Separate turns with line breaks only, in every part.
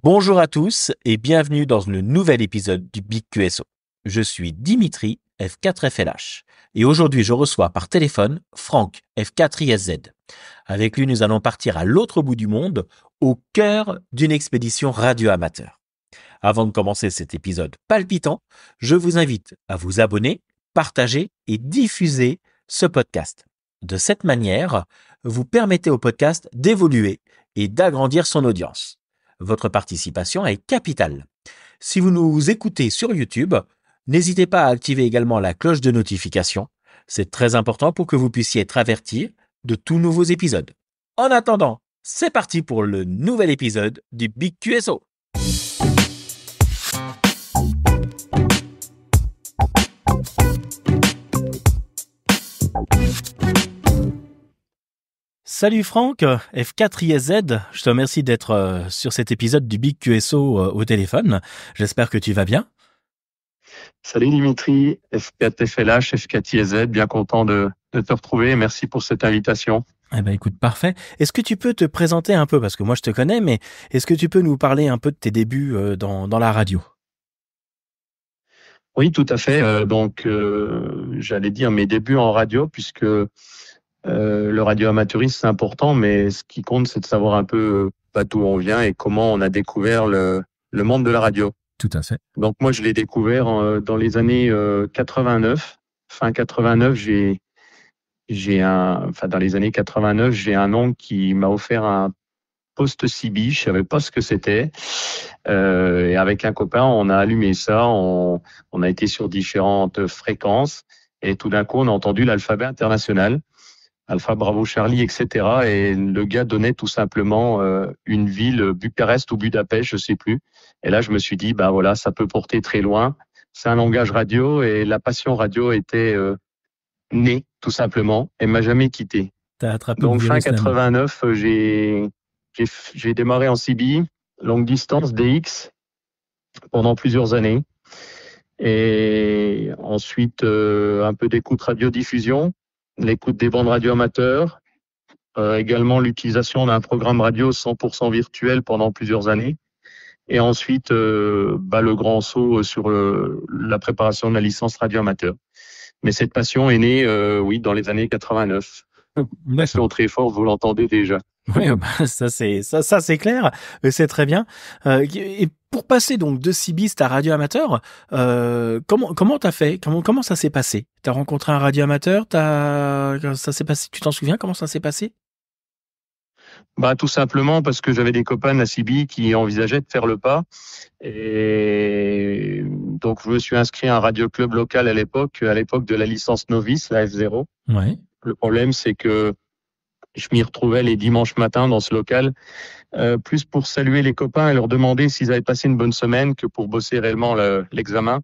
Bonjour à tous et bienvenue dans le nouvel épisode du Big QSO. Je suis Dimitri, F4FLH, et aujourd'hui je reçois par téléphone Franck, F4ISZ. Avec lui, nous allons partir à l'autre bout du monde, au cœur d'une expédition radio-amateur. Avant de commencer cet épisode palpitant, je vous invite à vous abonner, partager et diffuser ce podcast. De cette manière, vous permettez au podcast d'évoluer et d'agrandir son audience. Votre participation est capitale. Si vous nous écoutez sur YouTube, n'hésitez pas à activer également la cloche de notification. C'est très important pour que vous puissiez être averti de tous nouveaux épisodes. En attendant, c'est parti pour le nouvel épisode du Big QSO. Salut Franck, F4ISZ, je te remercie d'être sur cet épisode du Big QSO au téléphone. J'espère que tu vas bien.
Salut Dimitri, F4FLH, F4IZ, bien content de te retrouver. Merci pour cette invitation.
Eh ben écoute, parfait. Est-ce que tu peux te présenter un peu, parce que moi je te connais, mais est-ce que tu peux nous parler un peu de tes débuts dans la radio?
Oui, tout à fait. J'allais dire mes débuts en radio, puisque le radio-amateurisme, c'est important, mais ce qui compte, c'est de savoir un peu d'où on vient et comment on a découvert le monde de la radio.
Tout à fait.
Donc moi, je l'ai découvert dans les années 89. Fin 89, dans les années 89, j'ai un oncle qui m'a offert un poste CB, je savais pas ce que c'était. Et avec un copain, on a allumé ça, on a été sur différentes fréquences, et tout d'un coup, on a entendu l'alphabet international, Alpha Bravo Charlie, etc. Et le gars donnait tout simplement une ville, Bucarest ou Budapest, je sais plus. Et là, je me suis dit, bah voilà, ça peut porter très loin. C'est un langage radio, et la passion radio était née, tout simplement, et m'a jamais quitté.
T'as attrapé le
Donc fin
virus la main.
89, j'ai démarré en CB, longue distance, DX, pendant plusieurs années. Et ensuite, un peu d'écoute radiodiffusion, l'écoute des bandes radio amateurs, également l'utilisation d'un programme radio 100% virtuel pendant plusieurs années. Et ensuite, le grand saut sur la préparation de la licence radio amateur. Mais cette passion est née, oui, dans les années 89. Passion très forte, vous l'entendez déjà.
Oui, ça c'est clair, c'est très bien. Et pour passer donc de Cibiste à radio amateur, comment t'as fait? Comment ça s'est passé? T'as rencontré un radio amateur? Ça s'est passé? Tu t'en souviens comment ça s'est passé?
Bah, tout simplement parce que j'avais des copains à CB qui envisageaient de faire le pas. Et donc, je me suis inscrit à un radio club local à l'époque de la licence novice, la F0.
Ouais.
Le problème, c'est que je m'y retrouvais les dimanches matins dans ce local, plus pour saluer les copains et leur demander s'ils avaient passé une bonne semaine que pour bosser réellement l'examen.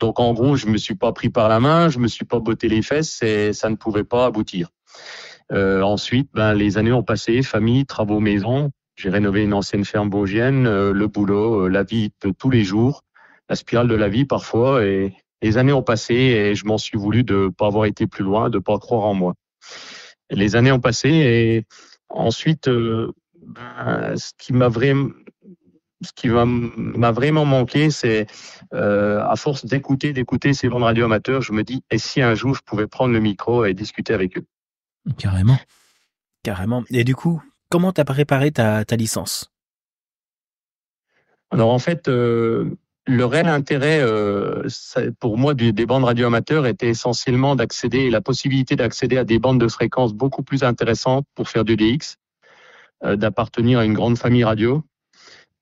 Donc, en gros, je me suis pas pris par la main, je me suis pas botté les fesses, et ça ne pouvait pas aboutir. Ensuite, les années ont passé, famille, travaux maison. J'ai rénové une ancienne ferme vosgienne, le boulot, la vie de tous les jours, la spirale de la vie parfois. Et les années ont passé, et je m'en suis voulu de pas avoir été plus loin, de pas croire en moi. Et les années ont passé, et ensuite, ce qui m'a vraiment manqué, c'est à force d'écouter ces bandes radio amateurs, je me dis, et si un jour je pouvais prendre le micro et discuter avec eux.
Carrément. Carrément. Et du coup, comment t'as préparé ta licence?
Alors en fait, le réel intérêt pour moi des bandes radio amateurs était essentiellement la possibilité d'accéder à des bandes de fréquences beaucoup plus intéressantes pour faire du DX, d'appartenir à une grande famille radio,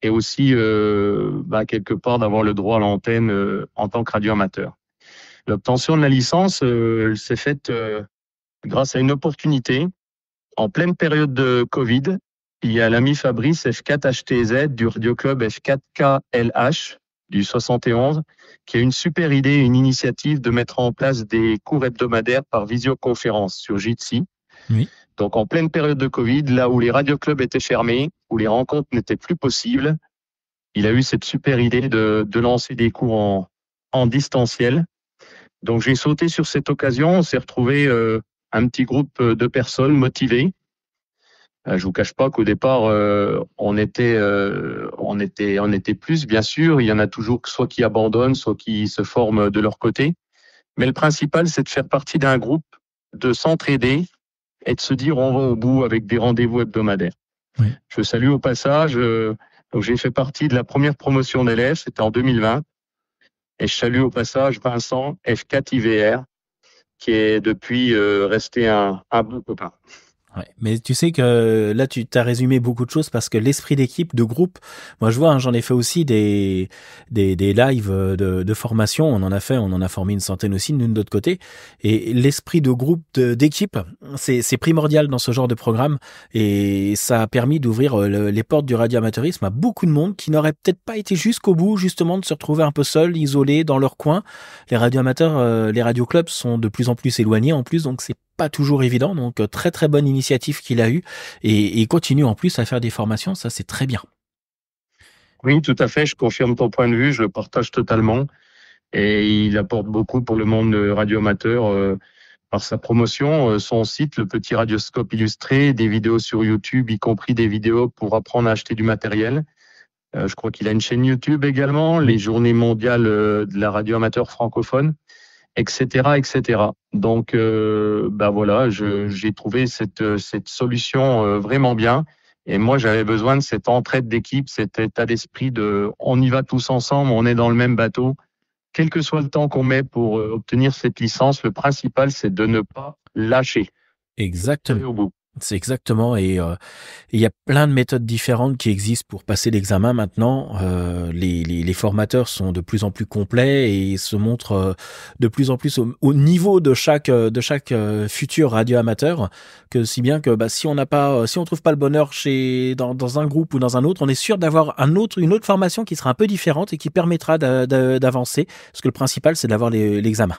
et aussi quelque part d'avoir le droit à l'antenne en tant que radio amateur. L'obtention de la licence s'est faite grâce à une opportunité en pleine période de Covid. Il y a l'ami Fabrice F4HTZ du Radio Club F4KLH du 71 qui a une super idée, une initiative de mettre en place des cours hebdomadaires par visioconférence sur Jitsi.
Oui.
Donc en pleine période de Covid, là où les radioclubs étaient fermés, où les rencontres n'étaient plus possibles, il a eu cette super idée de lancer des cours en distanciel. Donc j'ai sauté sur cette occasion, on s'est retrouvé un petit groupe de personnes motivées. Je vous cache pas qu'au départ, on était plus, bien sûr. Il y en a toujours soit qui abandonnent, soit qui se forment de leur côté. Mais le principal, c'est de faire partie d'un groupe, de s'entraider et de se dire on va au bout avec des rendez-vous hebdomadaires.
Oui.
Je salue au passage, donc j'ai fait partie de la première promotion d'élèves, c'était en 2020. Et je salue au passage Vincent, F4 IVR, qui est depuis resté un bon copain.
Ouais. Mais tu sais que là, tu t'as résumé beaucoup de choses parce que l'esprit d'équipe, de groupe, moi je vois, hein, j'en ai fait aussi des lives de formation. On en a formé une centaine aussi d'une autre côté. Et l'esprit de groupe, d'équipe, c'est primordial dans ce genre de programme. Et ça a permis d'ouvrir les portes du radioamateurisme à beaucoup de monde qui n'aurait peut-être pas été jusqu'au bout, justement, de se retrouver un peu seuls, isolés dans leur coin. Les radioamateurs, les radioclubs sont de plus en plus éloignés en plus, donc c'est pas toujours évident, donc très très bonne initiative qu'il a eue et il continue en plus à faire des formations, ça c'est très bien.
Oui, tout à fait, je confirme ton point de vue, je le partage totalement et il apporte beaucoup pour le monde radioamateur par sa promotion, son site, le petit radioscope illustré, des vidéos sur YouTube, y compris des vidéos pour apprendre à acheter du matériel. Je crois qu'il a une chaîne YouTube également, les journées mondiales de la radio amateur francophone, etc., etc. Donc, voilà, j'ai trouvé cette solution vraiment bien. Et moi, j'avais besoin de cette entraide d'équipe, cet état d'esprit de on y va tous ensemble, on est dans le même bateau. Quel que soit le temps qu'on met pour obtenir cette licence, le principal, c'est de ne pas lâcher.
Exactement.
Aller au bout.
C'est exactement, et il y a plein de méthodes différentes qui existent pour passer l'examen maintenant. Les formateurs sont de plus en plus complets et se montrent de plus en plus au niveau de chaque futur radioamateur, que si bien que si on trouve pas le bonheur dans un groupe ou dans un autre, on est sûr d'avoir une autre formation qui sera un peu différente et qui permettra d'avancer, parce que le principal c'est d'avoir l'examen.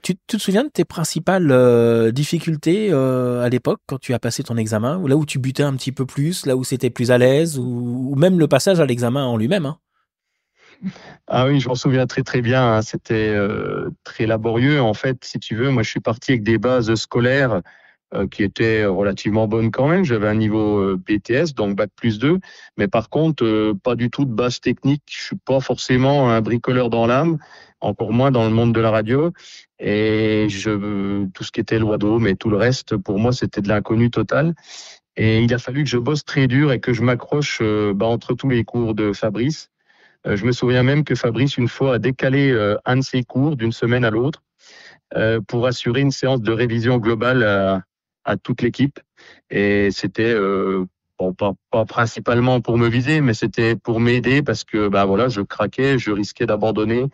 Tu te souviens de tes principales difficultés à l'époque quand tu as passé ton examen, ou là où tu butais un petit peu plus, là où c'était plus à l'aise, ou même le passage à l'examen en lui-même, hein?
Ah oui, je m'en souviens très très bien, hein. C'était très laborieux. En fait, si tu veux, moi je suis parti avec des bases scolaires qui étaient relativement bonnes quand même. J'avais un niveau BTS, donc bac+2. Mais par contre, pas du tout de base technique. Je suis pas forcément un bricoleur dans l'âme, encore moins dans le monde de la radio. Et tout ce qui était loi d'Ohm et tout le reste, pour moi, c'était de l'inconnu total. Et il a fallu que je bosse très dur et que je m'accroche entre tous les cours de Fabrice. Je me souviens même que Fabrice, une fois, a décalé un de ses cours d'une semaine à l'autre pour assurer une séance de révision globale à toute l'équipe. Et c'était pas principalement pour me viser, mais c'était pour m'aider parce que voilà, je craquais, je risquais d'abandonner.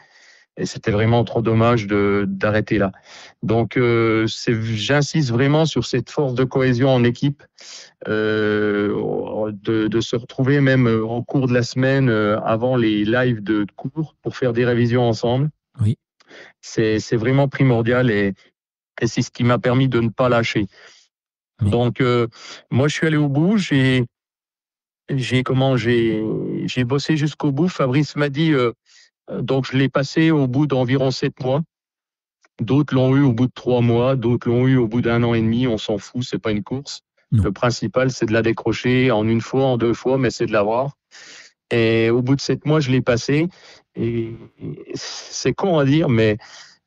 Et c'était vraiment trop dommage d'arrêter là. Donc, j'insiste vraiment sur cette force de cohésion en équipe, de se retrouver même en cours de la semaine, avant les lives de cours, pour faire des révisions ensemble.
Oui.
C'est vraiment primordial et c'est ce qui m'a permis de ne pas lâcher.
Oui.
Donc, moi, je suis allé au bout. J'ai bossé jusqu'au bout. Fabrice m'a dit, donc je l'ai passé au bout d'environ 7 mois. D'autres l'ont eu au bout de 3 mois, d'autres l'ont eu au bout d'1 an et demi. On s'en fout, c'est pas une course.
Non.
Le principal, c'est de la décrocher en une fois, en 2 fois, mais c'est de l'avoir. Et au bout de 7 mois, je l'ai passé. Et c'est con à dire, mais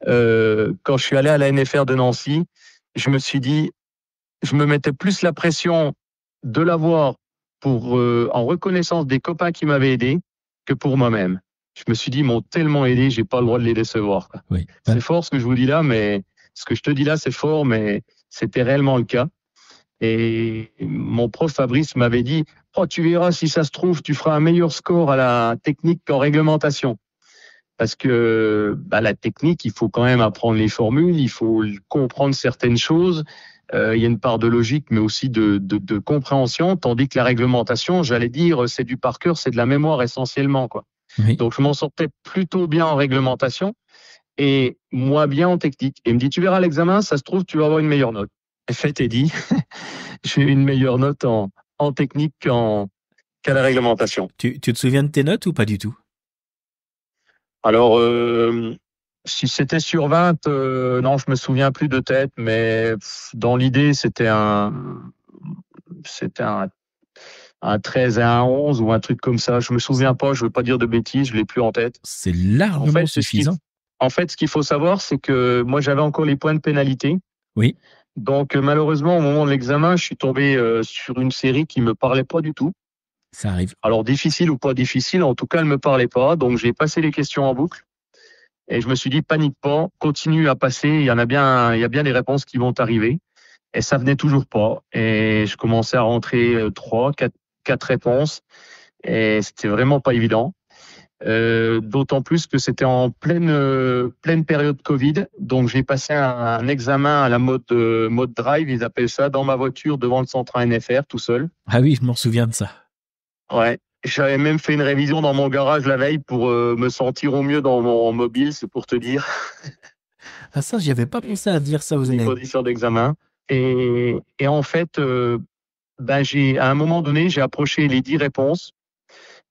quand je suis allé à la NFR de Nancy, je me suis dit, je me mettais plus la pression de l'avoir pour en reconnaissance des copains qui m'avaient aidé que pour moi-même. Je me suis dit, ils m'ont tellement aidé, j'ai pas le droit de les décevoir, quoi.
Oui.
C'est fort ce que je vous dis là, mais ce que je te dis là, c'est fort, mais c'était réellement le cas. Et mon prof Fabrice m'avait dit, oh, tu verras, si ça se trouve, tu feras un meilleur score à la technique qu'en réglementation. Parce que la technique, il faut quand même apprendre les formules, il faut comprendre certaines choses. Il y a une part de logique, mais aussi de compréhension, tandis que la réglementation, j'allais dire, c'est du par cœur, c'est de la mémoire essentiellement, quoi.
Oui.
Donc je m'en sortais plutôt bien en réglementation et moins bien en technique. Et il me dit, tu verras l'examen, ça se trouve, tu vas avoir une meilleure note. Et fait est dit, j'ai eu une meilleure note en technique qu'à la réglementation.
Tu te souviens de tes notes ou pas du tout?
Alors, si c'était sur 20, non, je me souviens plus de tête, mais dans l'idée, c'était c'était un 13 et un 11 ou un truc comme ça. Je me souviens pas, je veux pas dire de bêtises, je l'ai plus en tête.
C'est largement suffisant.
En fait, ce qu'il faut savoir, c'est que moi, j'avais encore les points de pénalité.
Oui.
Donc, malheureusement, au moment de l'examen, je suis tombé sur une série qui me parlait pas du tout.
Ça arrive.
Alors, difficile ou pas difficile, en tout cas, elle me parlait pas. Donc, j'ai passé les questions en boucle. Et je me suis dit, panique pas, continue à passer. Il y a bien des réponses qui vont arriver. Et ça venait toujours pas. Et je commençais à rentrer 4 réponses. Et c'était vraiment pas évident. D'autant plus que c'était en pleine période Covid. Donc, j'ai passé un examen à la mode drive, ils appellent ça, dans ma voiture devant le centre NFR, tout seul.
Ah oui, je m'en souviens de ça.
Ouais. J'avais même fait une révision dans mon garage la veille pour me sentir au mieux dans mon mobile, c'est pour te dire.
Ah ça, j'y avais pas pensé à dire ça aux
Les
élèves.
conditions d'examen. Et en fait, à un moment donné, j'ai approché les 10 réponses.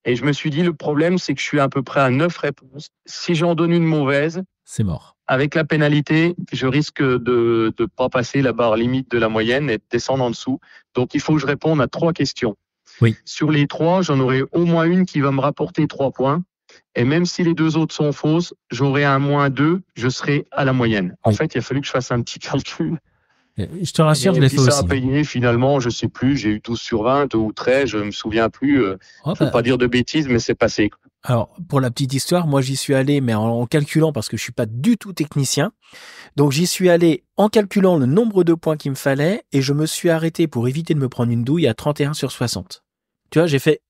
Et je me suis dit, le problème, c'est que je suis à peu près à 9 réponses. Si j'en donne une mauvaise,
c'est mort.
Avec la pénalité, je risque de pas passer la barre limite de la moyenne et de descendre en dessous. Donc, il faut que je réponde à 3 questions.
Oui.
Sur les 3, j'en aurai au moins une qui va me rapporter 3 points. Et même si les 2 autres sont fausses, j'aurai un -2, je serai à la moyenne. En fait, il a fallu que je fasse un petit calcul.
Je te rassure, je l'ai fait
ça
aussi.
a payé finalement, je sais plus, j'ai eu 12 sur 20 ou 13, je me souviens plus. Je veux pas dire de bêtises, mais c'est passé.
Alors, pour la petite histoire, moi j'y suis allé, mais en calculant, parce que je suis pas du tout technicien. Donc j'y suis allé en calculant le nombre de points qu'il me fallait, et je me suis arrêté pour éviter de me prendre une douille à 31 sur 60. Tu vois, j'ai fait...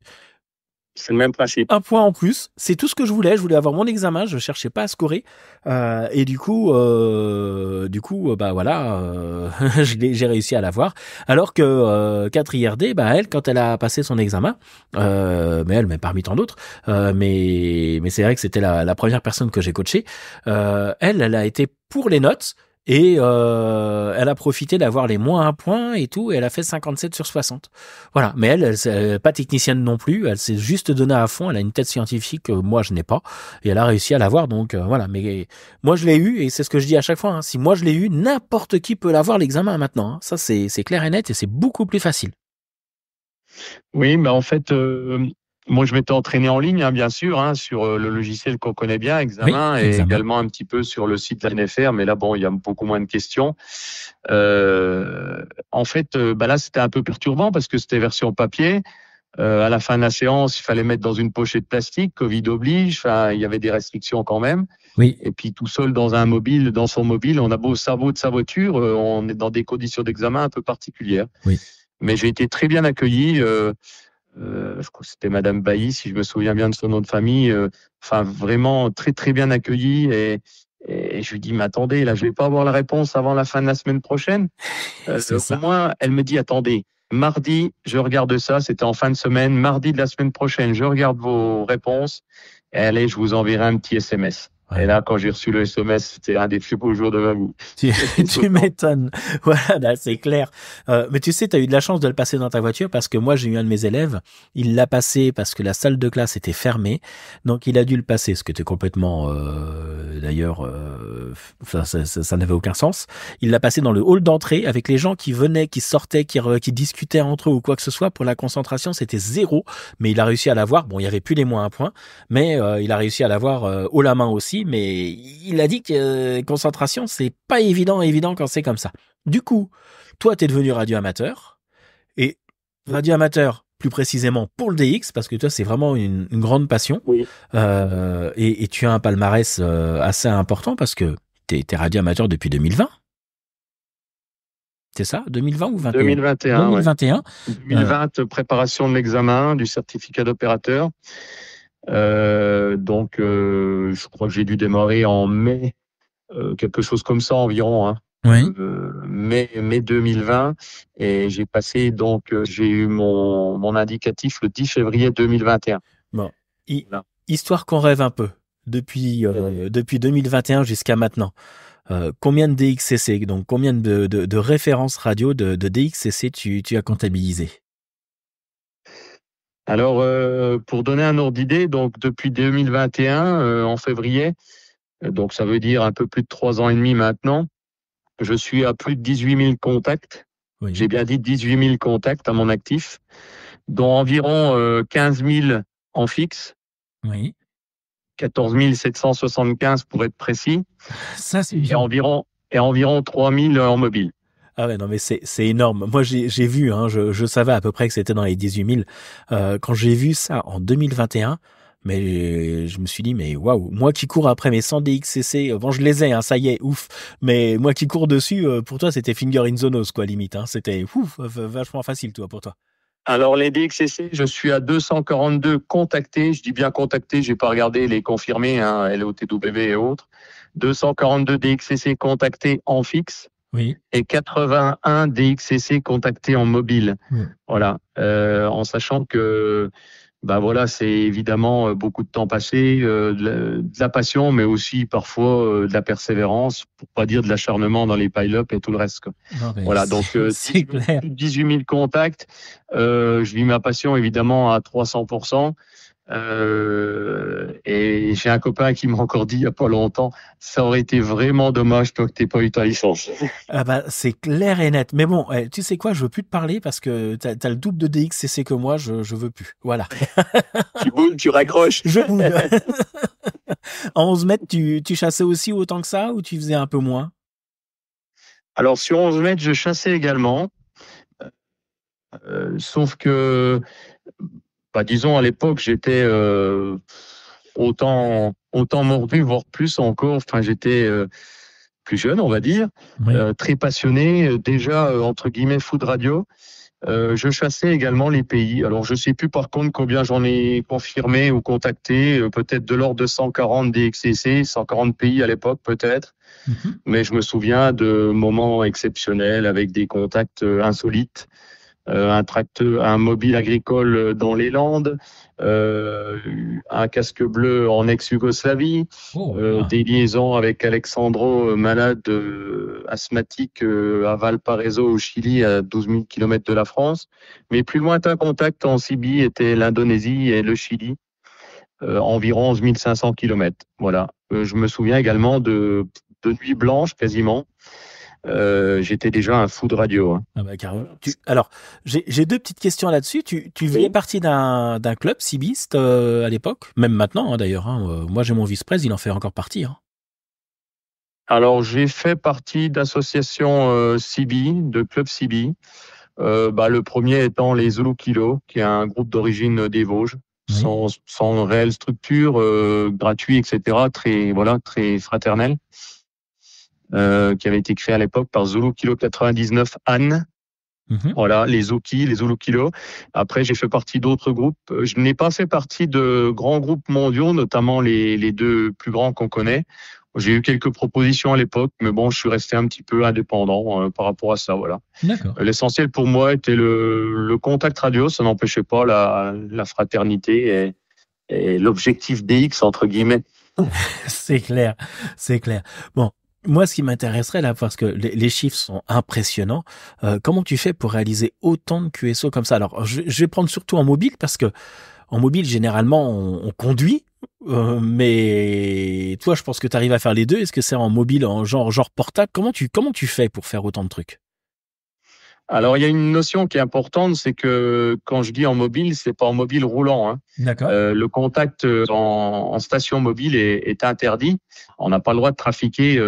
C'est le même principe.
Un point en plus, c'est tout ce que je voulais. Je voulais avoir mon examen, je cherchais pas à scorer. Et du coup, bah voilà, j'ai réussi à l'avoir. Alors que 4IRD, bah elle, quand elle a passé son examen, mais parmi tant d'autres, mais c'est vrai que c'était la première personne que j'ai coachée. Elle a été pour les notes. Et elle a profité d'avoir les -1 point et tout, et elle a fait 57 sur 60. Voilà, mais elle est pas technicienne non plus, elle s'est juste donnée à fond, elle a une tête scientifique que moi je n'ai pas, et elle a réussi à l'avoir, donc voilà. Mais moi je l'ai eu, et c'est ce que je dis à chaque fois, hein, si moi je l'ai eu, n'importe qui peut l'avoir l'examen maintenant. Hein. Ça c'est clair et net, et c'est beaucoup plus facile.
Oui, mais en fait... moi, je m'étais entraîné en ligne, hein, bien sûr, hein, sur le logiciel qu'on connaît bien, Examen, et également un petit peu sur le site de la NFR. Mais là, bon, il y a beaucoup moins de questions. En fait, là, c'était un peu perturbant parce que c'était version papier. À la fin de la séance, il fallait mettre dans une pochette plastique, Covid oblige. Enfin, il y avait des restrictions quand même.
Oui.
Et puis tout seul dans son mobile, on a beau cerveau de sa voiture, on est dans des conditions d'examen un peu particulières.
Oui.
Mais j'ai été très bien accueilli. Je crois que c'était Madame Bailly, si je me souviens bien de son nom de famille. Enfin, vraiment très très bien accueilli. Et je lui dis, mais attendez, là, je vais pas avoir la réponse avant la fin de la semaine prochaine. Au moins, elle me dit, attendez, mardi, je regarde ça. C'était en fin de semaine. Mardi de la semaine prochaine, je regarde vos réponses. Et allez, je vous enverrai un petit SMS. Ouais. Et là, quand j'ai reçu le SMS, c'était un des plus beaux jours de ma vie.
Tu m'étonnes. Voilà, là, c'est clair. Mais tu sais, tu as eu de la chance de le passer dans ta voiture parce que moi, j'ai eu un de mes élèves. Il l'a passé parce que la salle de classe était fermée. Donc, il a dû le passer, ce qui était complètement... D'ailleurs, ça n'avait aucun sens. Il l'a passé dans le hall d'entrée avec les gens qui venaient, qui sortaient, qui discutaient entre eux ou quoi que ce soit. Pour la concentration, c'était 0. Mais il a réussi à l'avoir. Bon, il n'y avait plus les -1 points. Mais il a réussi à l'avoir haut la main aussi. Mais il a dit que concentration, c'est pas évident quand c'est comme ça. Du coup, toi, t'es devenu radio-amateur. Et radio-amateur, plus précisément pour le DX, parce que toi, c'est vraiment une grande passion.
Oui.
Et tu as un palmarès assez important parce que t'es radio-amateur depuis 2020. C'est ça, 2020 ou 2021
2021.
2021.
Ouais. 2020, préparation de l'examen du certificat d'opérateur. Donc, je crois que j'ai dû démarrer en mai, quelque chose comme ça environ. Hein.
Oui.
Mai 2020, et j'ai passé j'ai eu mon indicatif le 10 février 2021.
Bon, histoire qu'on rêve un peu depuis 2021 jusqu'à maintenant. Combien de DXCC, donc combien de références radio de DXCC tu as comptabilisé?
Alors, pour donner un ordre d'idée, donc depuis 2021, en février, donc ça veut dire un peu plus de 3 ans et demi maintenant, je suis à plus de 18 000 contacts
Oui.
J'ai bien dit 18 000 contacts à mon actif, dont environ 15 000 en fixe,
Oui.
14 775 pour être précis,
Ça, c'est
et
bien.
environ 3 000 en mobile.
Ah ouais, non, mais c'est énorme. Moi, j'ai vu, hein, je savais à peu près que c'était dans les 18 000. Quand j'ai vu ça en 2021, mais je me suis dit, mais waouh, moi qui cours après mes 100 DXCC, bon, je les ai, hein, ça y est, ouf. Mais moi qui cours dessus, pour toi, c'était finger in the nose, quoi, limite. Hein. C'était ouf, vachement facile, toi, pour toi.
Alors, les DXCC, je suis à 242 contactés. Je dis bien contactés, j'ai pas regardé les confirmés, hein, LOTW et autres. 242 DXCC contactés en fixe
Oui.
et 81 DXCC contactés en mobile. Voilà. En sachant que, bah voilà, c'est évidemment beaucoup de temps passé, de la passion, mais aussi parfois de la persévérance, pour pas dire de l'acharnement dans les pile-up et tout le reste, quoi.
Non, mais
Voilà, donc
c'est clair.
18 000 contacts. Je vis ma passion évidemment à 300%. Et j'ai un copain qui m'a encore dit il y a pas longtemps, ça aurait été vraiment dommage toi que t'aies pas eu ta licence.
Ah bah, c'est clair et net. Mais bon, tu sais quoi, je veux plus te parler parce que t'as le double de DXCC que moi, je veux plus. Voilà.
Tu boules, tu raccroches.
Je boule. En 11 mètres, tu chassais aussi autant que ça ou tu faisais un peu moins?
Alors sur 11 mètres, je chassais également, sauf que, bah, disons à l'époque, j'étais autant mordu, voire plus encore. Enfin, j'étais plus jeune, on va dire,
Oui.
très passionné, déjà entre guillemets fou de radio. Je chassais également les pays. Alors, je sais plus par contre combien j'en ai confirmé ou contacté, peut-être de l'ordre de 140 DXCC, 140 pays à l'époque peut-être.
Mhm.
Mais je me souviens de moments exceptionnels avec des contacts insolites. Un mobile agricole dans les Landes, un casque bleu en ex-Yougoslavie,
Oh,
des liaisons avec Alexandro, malade asthmatique à Valparaiso au Chili, à 12 000 km de la France. Mes plus lointains contacts en Sibie étaient l'Indonésie et le Chili, environ 11 500 km. Voilà. Je me souviens également de nuits blanches quasiment. J'étais déjà un fou de radio, hein.
Ah bah, carrément. Alors, j'ai deux petites questions là-dessus. Tu faisais partie d'un club cibiste à l'époque, même maintenant hein, d'ailleurs. Hein. Moi, j'ai mon vice-prés, il en fait encore partie. Hein.
Alors, j'ai fait partie d'associations CB, de clubs CB. Bah, le premier étant les Zulu Kilo, qui est un groupe d'origine des Vosges,
Oui.
sans réelle structure, gratuit, etc. Très fraternel, qui avait été créé à l'époque par Zulu Kilo 99 Anne.
Mhm.
Voilà, les Zuki, les Zulu Kilo. Après, j'ai fait partie d'autres groupes. Je n'ai pas fait partie de grands groupes mondiaux, notamment les deux plus grands qu'on connaît. J'ai eu quelques propositions à l'époque, mais bon, je suis resté un petit peu indépendant par rapport à ça. Voilà.
D'accord.
L'essentiel pour moi était le contact radio. Ça n'empêchait pas la fraternité et l'objectif DX entre guillemets.
C'est clair, c'est clair. Bon, moi, ce qui m'intéresserait là, parce que les chiffres sont impressionnants, comment tu fais pour réaliser autant de QSO comme ça? Alors, je vais prendre surtout en mobile, parce que en mobile, généralement, on conduit, mais toi, je pense que tu arrives à faire les deux. Est-ce que c'est en mobile, en genre portable? Comment tu fais pour faire autant de trucs?
Alors, il y a une notion qui est importante, c'est que quand je dis en mobile, c'est pas en mobile roulant, hein.
D'accord.
Le contact en station mobile est interdit. On n'a pas le droit de trafiquer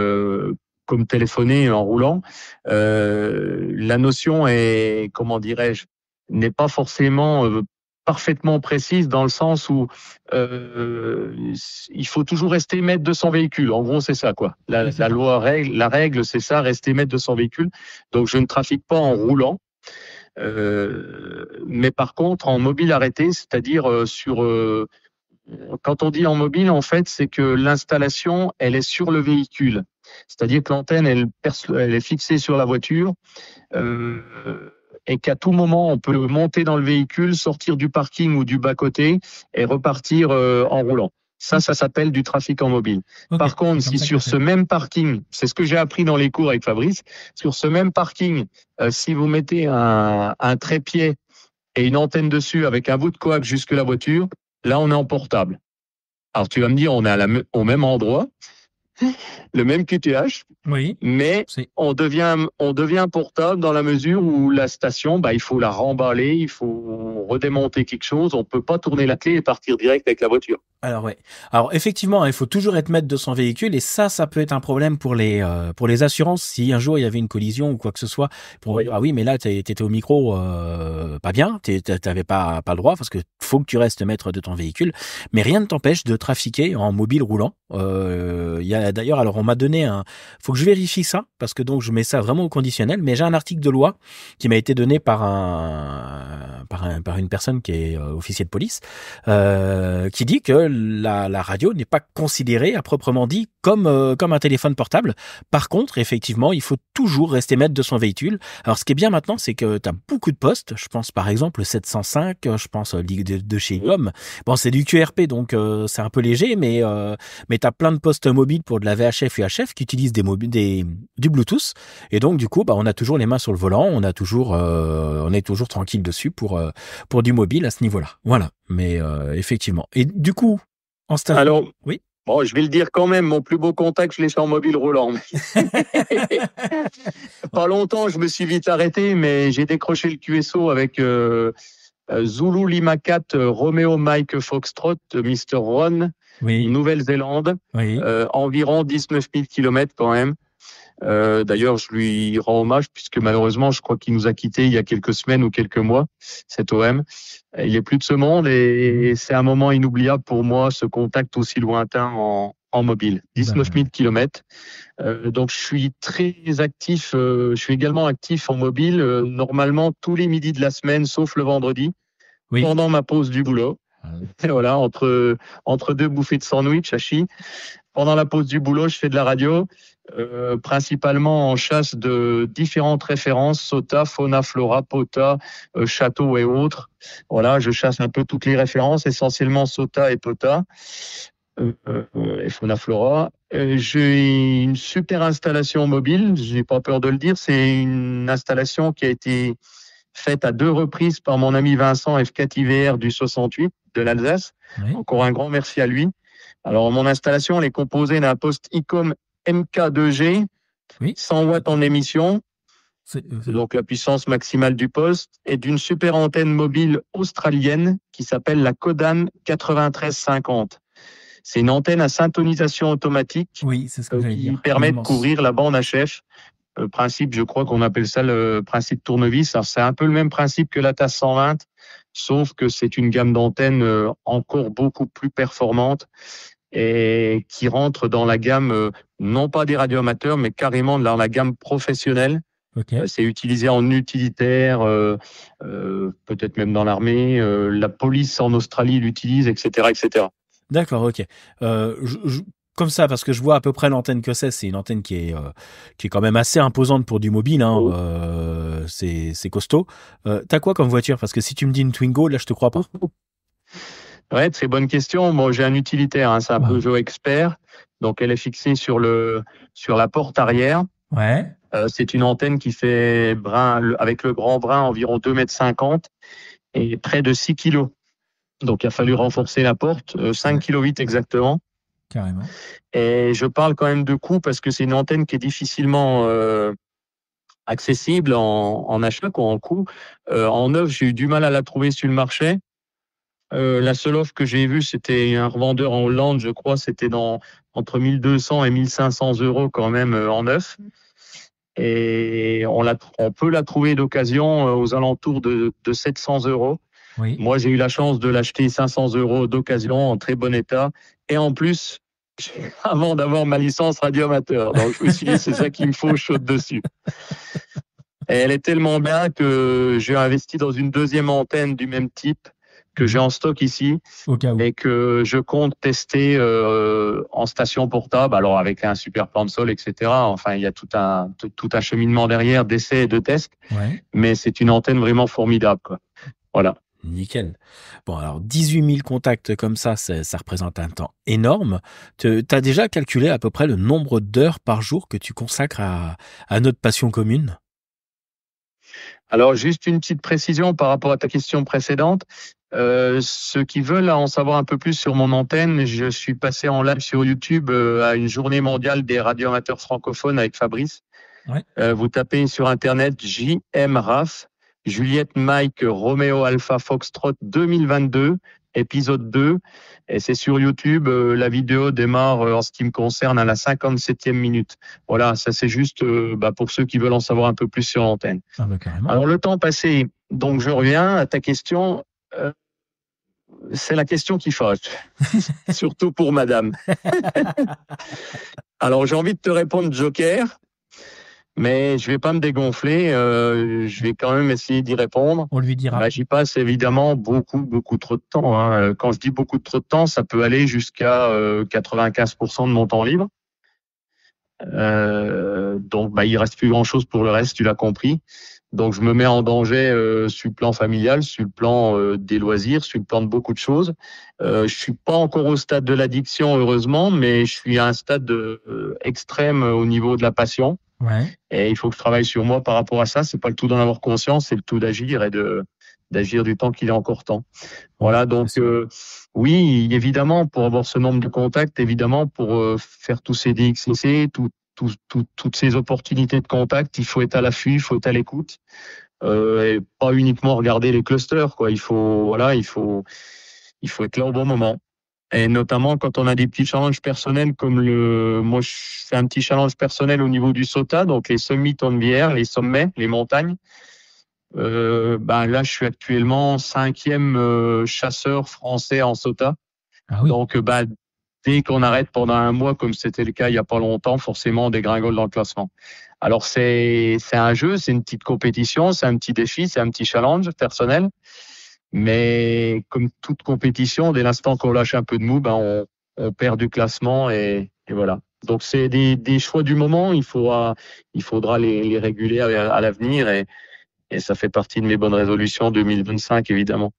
comme téléphoner en roulant. La notion est, comment dirais-je, n'est pas forcément parfaitement précise dans le sens où il faut toujours rester maître de son véhicule. En gros, c'est ça, quoi. La règle, c'est ça, rester maître de son véhicule. Donc, je ne trafique pas en roulant. Mais par contre, en mobile arrêté, c'est-à-dire quand on dit en mobile, en fait, c'est que l'installation, elle est sur le véhicule. C'est-à-dire que l'antenne, elle est fixée sur la voiture euh, et qu'à tout moment, on peut monter dans le véhicule, sortir du parking ou du bas-côté et repartir en roulant. Ça s'appelle du trafic en mobile.
Ok,
Par contre,
c'est comme
si
ça qu'on
sur
fait.
ce même parking, c'est ce que j'ai appris dans les cours avec Fabrice, sur ce même parking, si vous mettez un trépied et une antenne dessus avec un bout de coax jusque la voiture, là, on est en portable. Alors, tu vas me dire, on est au même endroit, le même QTH,
Oui.
mais
C'est
on devient portable dans la mesure où la station, il faut la remballer, il faut redémonter quelque chose, on peut pas tourner la clé et partir direct avec la voiture.
Alors ouais. Alors effectivement, il faut toujours être maître de son véhicule et ça peut être un problème pour les assurances. Si un jour il y avait une collision ou quoi que ce soit, pour dire ah oui mais là t'étais au micro pas bien, t'avais pas le droit parce que faut que tu restes maître de ton véhicule. Mais rien ne t'empêche de trafiquer en mobile roulant. Il y a d'ailleurs alors on m'a donné faut que je vérifie ça parce que donc je mets ça vraiment au conditionnel. Mais j'ai un article de loi qui m'a été donné par une personne qui est officier de police qui dit que la radio n'est pas considérée à proprement dit comme un téléphone portable. Par contre, effectivement, il faut toujours rester maître de son véhicule. Alors, ce qui est bien maintenant, c'est que tu as beaucoup de postes. Je pense par exemple le 705, je pense de chez Guillaume. Bon, c'est du QRP, donc c'est un peu léger, mais tu as plein de postes mobiles pour de la VHF, UHF qui utilisent du Bluetooth. Et donc, du coup, on a toujours les mains sur le volant, on est toujours tranquille dessus pour du mobile à ce niveau-là. Voilà. Mais effectivement. Et du coup, en station.
Alors,
oui.
Bon, je vais le dire quand même, mon plus beau contact, je l'ai fait en mobile roulant. Pas longtemps, je me suis vite arrêté, mais j'ai décroché le QSO avec Zulu Lima 4, Romeo Mike Foxtrot, Mr. Ron,
Oui.
Nouvelle-Zélande,
Oui.
environ 19 000 kilomètres quand même. D'ailleurs, je lui rends hommage puisque malheureusement, je crois qu'il nous a quittés il y a quelques semaines ou quelques mois, cet OM. Il est plus de ce monde et c'est un moment inoubliable pour moi, ce contact aussi lointain en mobile. 19 000 kilomètres. Donc, je suis très actif. Je suis également actif en mobile, normalement tous les midis de la semaine, sauf le vendredi, pendant ma pause du boulot. Et voilà, entre deux bouffées de sandwich à Chi. Pendant la pause du boulot, je fais de la radio, principalement en chasse de différentes références, SOTA, Fauna, Flora, POTA, Château et autres. Voilà, je chasse un peu toutes les références, essentiellement SOTA et POTA, et Fauna, Flora. J'ai une super installation mobile, j'ai pas peur de le dire, c'est une installation qui a été faite à 2 reprises par mon ami Vincent F4 IVR du 68 de l'Alsace. Oui. Encore un grand merci à lui. Alors, mon installation, elle est composée d'un poste ICOM MK2G, 100 watts en émission, donc la puissance maximale du poste, et d'une super antenne mobile australienne qui s'appelle la Codan 9350. C'est une antenne à syntonisation automatique qui permet de couvrir la bande HF. Le principe, je crois qu'on appelle ça le principe tournevis. Alors, c'est un peu le même principe que la TAS 120, sauf que c'est une gamme d'antennes encore beaucoup plus performante et qui rentre dans la gamme, non pas des radioamateurs, mais carrément dans la gamme professionnelle. Okay. C'est utilisé en utilitaire, peut-être même dans l'armée. La police en Australie l'utilise, etc., etc.
D'accord, ok. Comme ça, parce que je vois à peu près l'antenne que c'est une antenne qui est quand même assez imposante pour du mobile, hein. Oh. C'est costaud. T'as quoi comme voiture? Parce que si tu me dis une Twingo, là, je te crois pas.
Ouais, très bonne question. Bon, j'ai un utilitaire, hein, c'est un Peugeot Expert. Donc, elle est fixée sur la porte arrière.
Ouais.
C'est une antenne qui fait avec le grand brin environ 2,50 m et près de 6 kg. Donc, il a fallu renforcer la porte, 5,8 kg exactement.
Carrément.
Et je parle quand même de coût parce que c'est une antenne qui est difficilement accessible en achat, quoi, en coût. En neuf, j'ai eu du mal à la trouver sur le marché. La seule offre que j'ai vue, c'était un revendeur en Hollande, je crois, c'était entre 1200 et 1500 € quand même en neuf. Et on peut la trouver d'occasion aux alentours de 700 €. Oui. Moi, j'ai eu la chance de l'acheter 500 € d'occasion en très bon état. Et en plus, avant d'avoir ma licence radioamateur. Donc, je me suis dit, c'est ça qu'il me faut, je saute dessus. Et elle est tellement bien que j'ai investi dans une deuxième antenne du même type que j'ai en stock ici et que je compte tester en station portable, alors avec un super plan de sol, etc. Enfin, il y a tout un cheminement derrière d'essais et de tests, mais c'est une antenne vraiment formidable, quoi. Voilà.
Nickel. Bon, alors 18 000 contacts comme ça représente un temps énorme. Tu as déjà calculé à peu près le nombre d'heures par jour que tu consacres à notre passion commune?
Alors, juste une petite précision par rapport à ta question précédente. Ceux qui veulent en savoir un peu plus sur mon antenne, je suis passé en live sur YouTube à une journée mondiale des radioamateurs francophones avec Fabrice.
Ouais.
Vous tapez sur Internet JMRAF, Juliette Mike Romeo Alpha Foxtrot 2022, épisode 2. Et c'est sur YouTube. La vidéo démarre en ce qui me concerne à la 57e minute. Voilà, ça c'est juste pour ceux qui veulent en savoir un peu plus sur l'antenne.
Ah bah, carrément.
Alors le temps passé, donc je reviens à ta question. C'est la question qui fâche, surtout pour madame. Alors j'ai envie de te répondre Joker, mais je vais pas me dégonfler, je vais quand même essayer d'y répondre.
On lui dira.
J'y passe évidemment beaucoup trop de temps. Hein. Quand je dis beaucoup trop de temps, ça peut aller jusqu'à 95% de mon temps libre. Donc il reste plus grand-chose pour le reste, tu l'as compris. Donc je me mets en danger sur le plan familial, sur le plan des loisirs, sur le plan de beaucoup de choses. Je suis pas encore au stade de l'addiction heureusement, mais je suis à un stade extrême au niveau de la passion.
Ouais.
Et il faut que je travaille sur moi par rapport à ça. C'est pas le tout d'en avoir conscience, c'est le tout d'agir et d'agir du temps qu'il est encore temps. Voilà, donc oui, évidemment, pour avoir ce nombre de contacts, évidemment, pour faire tous ces DXCC, toutes ces opportunités de contact, il faut être à l'affût, il faut être à l'écoute, et pas uniquement regarder les clusters, quoi. Il faut être là au bon moment. Et notamment quand on a des petits challenges personnels comme moi je fais un petit challenge personnel au niveau du SOTA, donc les semi-tonnevières, les sommets, les montagnes. Là je suis actuellement 5e chasseur français en SOTA.
Ah oui.
Donc dès qu'on arrête pendant un mois, comme c'était le cas il y a pas longtemps, forcément on dégringole dans le classement. Alors c'est un jeu, c'est une petite compétition, c'est un petit défi, c'est un petit challenge personnel. Mais comme toute compétition, dès l'instant qu'on lâche un peu de mou, on perd du classement et voilà. Donc c'est des choix du moment. Il faudra les réguler à l'avenir et ça fait partie de mes bonnes résolutions 2025 évidemment.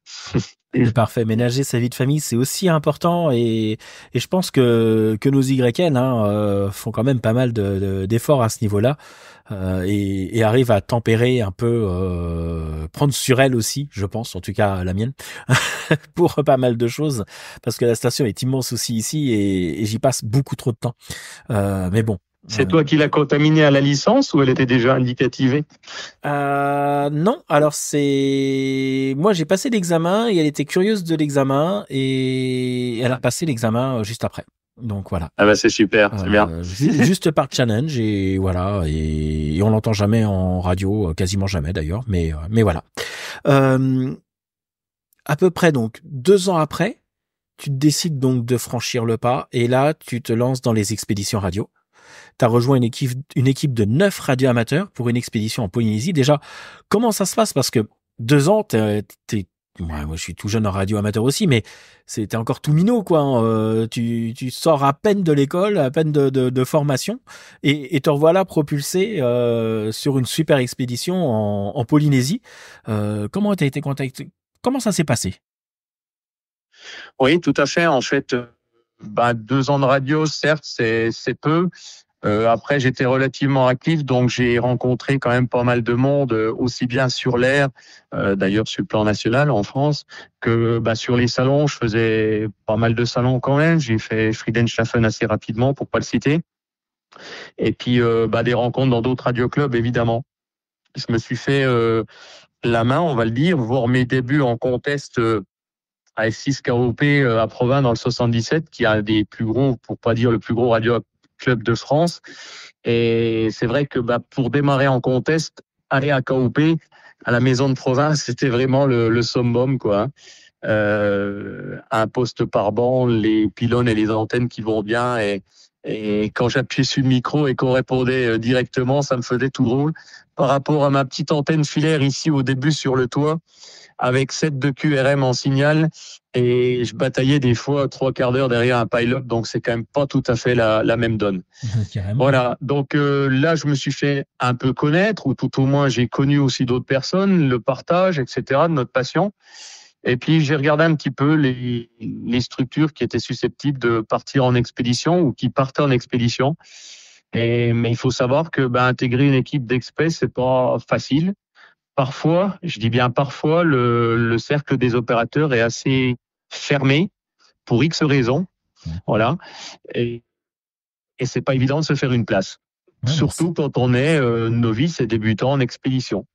C'est parfait. Ménager sa vie de famille, c'est aussi important et je pense que nos YN font quand même pas mal d'efforts à ce niveau-là et arrivent à tempérer un peu, prendre sur elle aussi, je pense, en tout cas la mienne, pour pas mal de choses, parce que la station est immense aussi ici et j'y passe beaucoup trop de temps. Mais bon.
C'est toi qui l'as contaminée à la licence ou elle était déjà indicativée?
Non, alors moi j'ai passé l'examen et elle était curieuse de l'examen et elle a passé l'examen juste après. Donc voilà.
Ah c'est super, c'est bien.
Juste par challenge et voilà et on l'entend jamais en radio, quasiment jamais d'ailleurs, mais voilà. À peu près donc 2 ans après, tu décides donc de franchir le pas et là tu te lances dans les expéditions radio. Tu as rejoint une équipe de 9 radioamateurs pour une expédition en Polynésie. Déjà, comment ça se passe? Parce que 2 ans, moi, je suis tout jeune en radioamateur aussi, mais c'était encore tout minot, quoi. Tu sors à peine de l'école, à peine de formation, et te revoilà propulsé sur une super expédition en Polynésie. Comment tu as été contacté? Comment ça s'est passé?
Oui, tout à fait. En fait, 2 ans de radio, certes, c'est peu. Après, j'étais relativement actif, donc j'ai rencontré quand même pas mal de monde, aussi bien sur l'air, d'ailleurs sur le plan national en France, que sur les salons. Je faisais pas mal de salons quand même. J'ai fait Friedenstaffen assez rapidement, pour pas le citer. Et puis des rencontres dans d'autres radioclubs, évidemment. Je me suis fait la main, on va le dire, voir mes débuts en contest à F6 KOP à Provins dans le 77, qui est un des plus gros, pour pas dire le plus gros radio club de France. Et c'est vrai que pour démarrer en contest, aller à KOP, à la maison de province, c'était vraiment le summum, quoi. Un poste par banc, les pylônes et les antennes qui vont bien et quand j'appuyais sur le micro et qu'on répondait directement, ça me faisait tout drôle. Par rapport à ma petite antenne filaire ici au début sur le toit, avec 7 de QRM en signal, et je bataillais des fois 3/4 d'heure derrière un pilot, donc c'est quand même pas tout à fait la même donne.
Carrément.
Voilà, donc là je me suis fait un peu connaître, ou tout au moins j'ai connu aussi d'autres personnes, le partage, etc. de notre passion. Et puis j'ai regardé un petit peu les structures qui étaient susceptibles de partir en expédition ou qui partaient en expédition. Mais il faut savoir que intégrer une équipe d'experts, c'est pas facile. parfois, je dis bien parfois, le cercle des opérateurs est assez fermé pour X raisons. Voilà. Et c'est pas évident de se faire une place.
Ouais,
Surtout quand on est novice et débutant en expédition.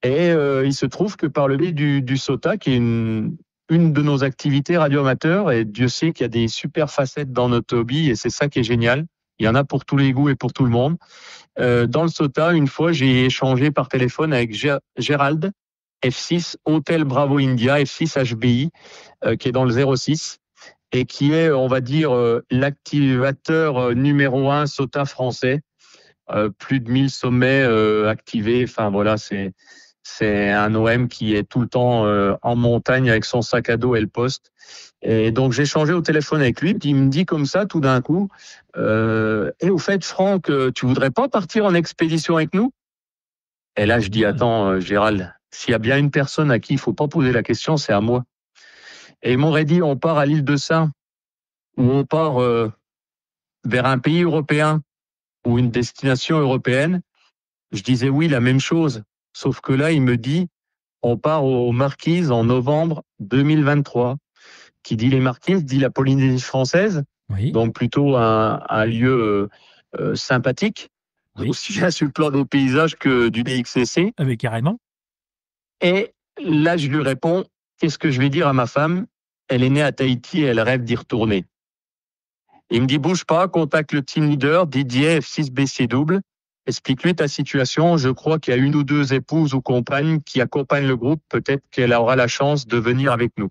Et il se trouve que par le biais du SOTA, qui est une de nos activités radio-amateurs, et Dieu sait qu'il y a des super facettes dans notre hobby, et c'est ça qui est génial. Il y en a pour tous les goûts et pour tout le monde. Dans le SOTA, une fois, j'ai échangé par téléphone avec Gérald, F6 Hôtel Bravo India, F6 HBI, qui est dans le 06, et qui est, on va dire, l'activateur numéro 1 SOTA français. Plus de 1000 sommets activés. Enfin voilà, c'est un OM qui est tout le temps en montagne avec son sac à dos et le poste. Et donc j'ai changé au téléphone avec lui, puis il me dit comme ça tout d'un coup, et au fait Franck, tu voudrais pas partir en expédition avec nous? Et là je dis attends Gérald, s'il y a bien une personne à qui il faut pas poser la question, c'est à moi. Et il m'aurait dit on part à l'île de Saint, ou on part vers un pays européen ou une destination européenne. Je disais oui, la même chose. Sauf que là, il me dit, on part aux Marquises en novembre 2023. Qui dit les Marquises, dit la Polynésie française.
Oui.
Donc plutôt un lieu sympathique,
Oui.
aussi bien sur le plan des paysages que du DXCC.
Mais carrément.
Et là, je lui réponds, qu'est-ce que je vais dire à ma femme? Elle est née à Tahiti et elle rêve d'y retourner. Il me dit, bouge pas, contacte le team leader, Didier F6BC double. Explique-lui ta situation. Je crois qu'il y a une ou deux épouses ou compagnes qui accompagnent le groupe. Peut-être qu'elle aura la chance de venir avec nous.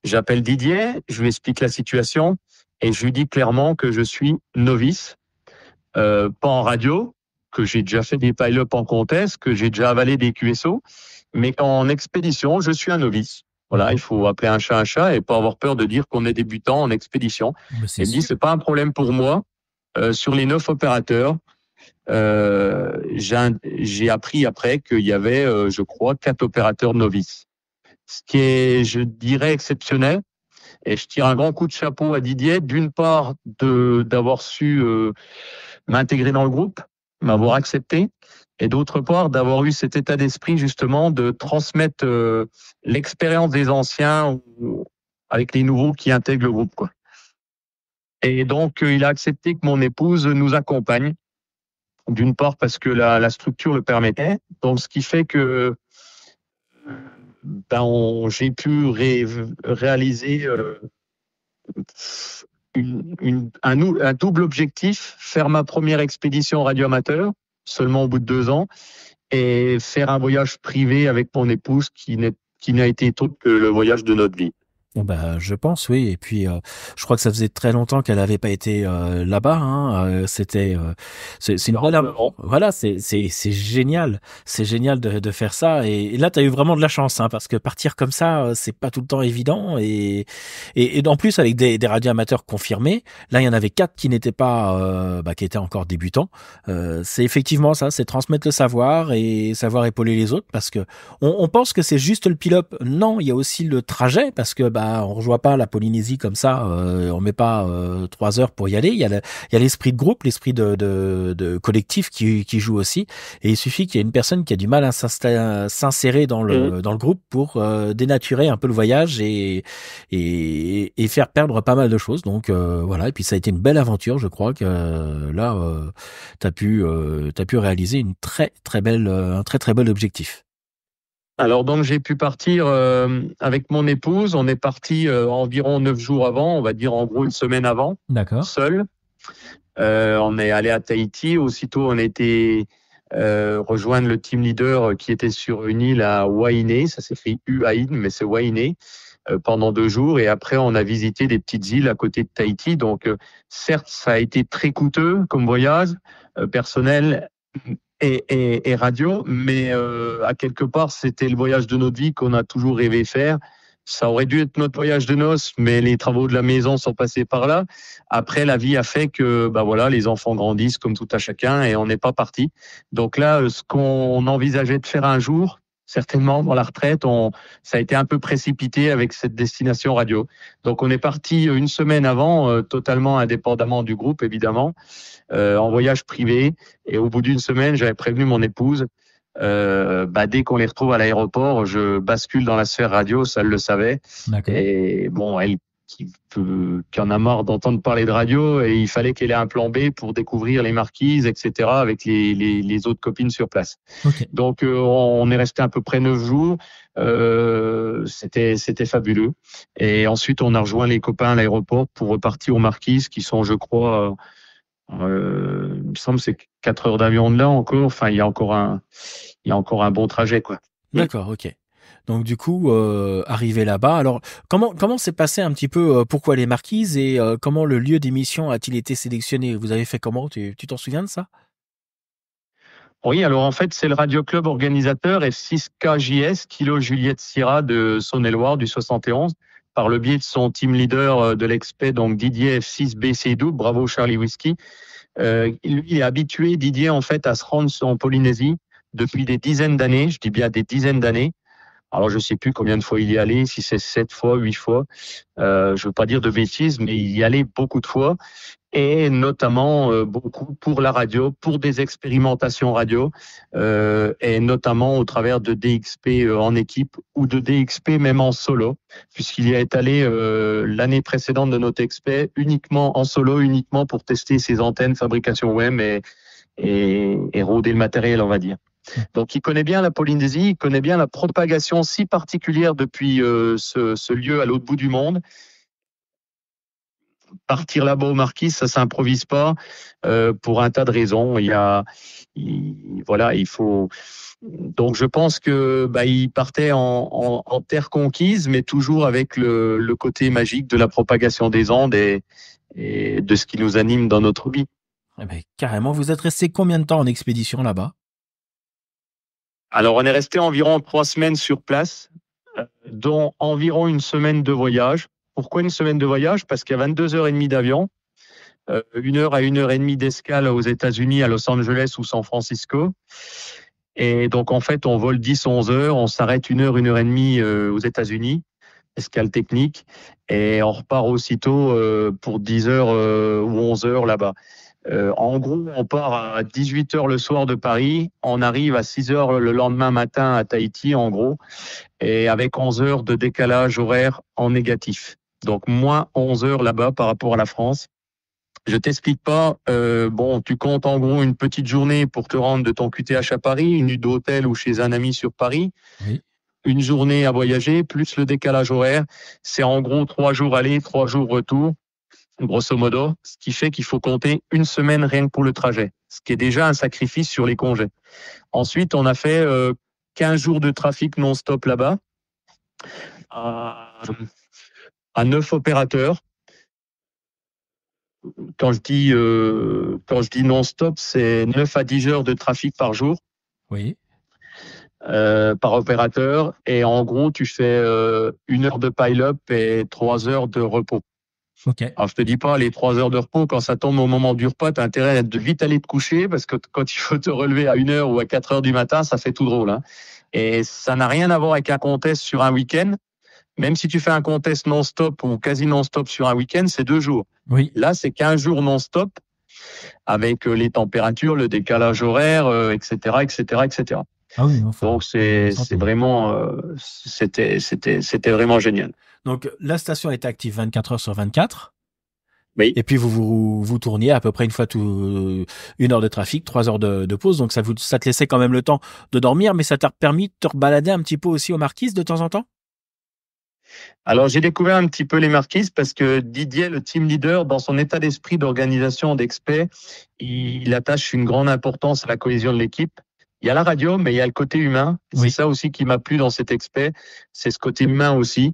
J'appelle Didier, je lui explique la situation et je lui dis clairement que je suis novice, pas en radio, que j'ai déjà fait des pile-up en contest, que j'ai déjà avalé des QSO, mais qu'en expédition, je suis un novice. Voilà, il faut appeler un chat et pas avoir peur de dire qu'on est débutant en expédition. Il me dit, c'est pas un problème pour moi. Sur les 9 opérateurs, j'ai appris après qu'il y avait, je crois, 4 opérateurs novices. Ce qui est, je dirais, exceptionnel. Et je tire un grand coup de chapeau à Didier, d'une part d'avoir su m'intégrer dans le groupe, m'avoir accepté, et d'autre part d'avoir eu cet état d'esprit justement de transmettre l'expérience des anciens avec les nouveaux qui intègrent le groupe, quoi. Et donc il a accepté que mon épouse nous accompagne, d'une part parce que la structure le permettait, donc ce qui fait que j'ai pu réaliser un double objectif, faire ma première expédition radio-amateur, seulement au bout de 2 ans, et faire un voyage privé avec mon épouse qui n'a été autre que le voyage de notre vie.
Bah, je pense, oui. Et puis, je crois que ça faisait très longtemps qu'elle n'avait pas été là-bas. Hein. C'est une voilà, c'est génial, c'est génial de faire ça. Et là, tu as eu vraiment de la chance, hein, parce que partir comme ça, c'est pas tout le temps évident. Et en plus avec des radioamateurs confirmés, là, il y en avait 4 qui n'étaient pas, qui étaient encore débutants. C'est effectivement ça, c'est transmettre le savoir et savoir épauler les autres, parce que on pense que c'est juste le pilote. Non, il y a aussi le trajet, parce que on rejoint pas la Polynésie comme ça, on met pas 3 heures pour y aller. Il y a l'esprit de groupe, l'esprit de collectif qui joue aussi, et il suffit qu'il y ait une personne qui a du mal à s'insérer dans le groupe pour dénaturer un peu le voyage et faire perdre pas mal de choses. Donc voilà, et puis ça a été une belle aventure, je crois que là t'as pu réaliser un très très bel objectif.
Alors donc j'ai pu partir avec mon épouse. On est parti environ 9 jours avant, on va dire en gros une semaine avant.
D'accord.
Seul. On est allé à Tahiti. Aussitôt on a été rejoindre le team leader qui était sur une île à Wainé. Ça s'écrit Uain, mais c'est Wainé. Pendant 2 jours, et après on a visité des petites îles à côté de Tahiti. Donc certes ça a été très coûteux comme voyage personnel et radio, mais à quelque part c'était le voyage de notre vie qu'on a toujours rêvé faire. Ça aurait dû être notre voyage de noces, mais les travaux de la maison sont passés par là. Après, la vie a fait que voilà, les enfants grandissent comme tout à chacun et on n'est pas parti. Donc là, ce qu'on envisageait de faire un jour, certainement dans la retraite, ça a été un peu précipité avec cette destination radio. Donc on est parti une semaine avant, totalement indépendamment du groupe évidemment, en voyage privé. Et au bout d'une semaine, j'avais prévenu mon épouse Dès qu'on les retrouve à l'aéroport, je bascule dans la sphère radio, ça elle le savait.
D'accord.
Et bon, elle qui en a marre d'entendre parler de radio, et il fallait qu'elle ait un plan B pour découvrir les marquises, etc., avec les autres copines sur place.
Ok.
Donc on est resté à peu près 9 jours. C'était fabuleux. Et ensuite on a rejoint les copains à l'aéroport pour repartir aux Marquises, qui sont, je crois, il me semble que c'est 4 heures d'avion de là encore. Enfin, il y a encore un bon trajet, quoi.
D'accord, ok. Donc du coup, arrivé là-bas, alors comment s'est passé un petit peu, pourquoi les Marquises et comment le lieu d'émission a-t-il été sélectionné? Vous avez fait comment? Tu t'en souviens de ça?
Oui, alors en fait, c'est le Radio Club organisateur F6KJS, Kilo Juliette Sierra de Saône-et-Loire du 71, par le biais de son team leader de l'expé, donc Didier F6BC12, bravo Charlie Whisky. Lui, il est habitué, Didier, en fait, à se rendre en Polynésie depuis des dizaines d'années, je dis bien des dizaines d'années. Alors, je sais plus combien de fois il y allait, si c'est 7 fois, 8 fois. Je veux pas dire de bêtises, mais il y allait beaucoup de fois. Et notamment beaucoup pour la radio, pour des expérimentations radio, et notamment au travers de DXP en équipe ou de DXP même en solo, puisqu'il y est allé l'année précédente de notre expé uniquement en solo, uniquement pour tester ses antennes, fabrication web et roder le matériel, on va dire. Donc il connaît bien la Polynésie, il connaît bien la propagation si particulière depuis ce lieu à l'autre bout du monde. Partir là-bas aux Marquises, ça s'improvise pas pour un tas de raisons. Il faut. Donc je pense que il partait en terre conquise, mais toujours avec le côté magique de la propagation des ondes et de ce qui nous anime dans notre hobby.
Eh ben, carrément, vous êtes resté combien de temps en expédition là-bas?
Alors on est resté environ 3 semaines sur place, dont environ une semaine de voyage. Pourquoi une semaine de voyage? Parce qu'il y a 22h30 d'avion, 1 heure à 1 heure et demie d'escale aux États-Unis, à Los Angeles ou San Francisco. Et donc, en fait, on vole 10-11 heures, on s'arrête 1 heure et demie aux États-Unis, escale technique, et on repart aussitôt pour 10 heures ou 11 heures là-bas. En gros, on part à 18 heures le soir de Paris, on arrive à 6 heures le lendemain matin à Tahiti, en gros, et avec 11 heures de décalage horaire en négatif. Donc, moins 11 heures là-bas par rapport à la France. Je t'explique pas. Tu comptes en gros une petite journée pour te rendre de ton QTH à Paris, une nuit d'hôtel ou chez un ami sur Paris,
Oui.
une journée à voyager, plus le décalage horaire. C'est en gros 3 jours aller, 3 jours retour, grosso modo, ce qui fait qu'il faut compter une semaine rien que pour le trajet, ce qui est déjà un sacrifice sur les congés. Ensuite, on a fait 15 jours de trafic non-stop là-bas, à, à 9 opérateurs. Quand je dis non-stop, c'est 9 à 10 heures de trafic par jour,
Oui.
par opérateur. Et en gros, tu fais 1 heure de pile-up et 3 heures de repos.
Ok.
Alors, je te dis pas les 3 heures de repos, quand ça tombe au moment du repas, tu as intérêt de vite aller te coucher, parce que quand il faut te relever à 1 heure ou à 4 heures du matin, ça fait tout drôle, hein. Et ça n'a rien à voir avec un contest sur un week-end. Même si tu fais un contest non-stop ou quasi non-stop sur un week-end, c'est 2 jours.
Oui.
Là, c'est 15 jours non-stop avec les températures, le décalage horaire, etc., etc., etc.
Ah oui, enfin.
Donc c'est vraiment, c'était vraiment génial.
Donc la station était active 24 heures sur 24.
Oui.
Et puis vous tourniez à peu près une fois 1 heure de trafic, 3 heures de pause. Donc ça te laissait quand même le temps de dormir, mais ça t'a permis de te rebalader un petit peu aussi aux Marquises de temps en temps?
Alors j'ai découvert un petit peu les Marquises parce que Didier, le team leader, dans son état d'esprit d'organisation d'expert, il attache une grande importance à la cohésion de l'équipe. Il y a la radio, mais il y a le côté humain.
Oui.
C'est ça aussi qui m'a plu dans cet expert, c'est ce côté humain aussi.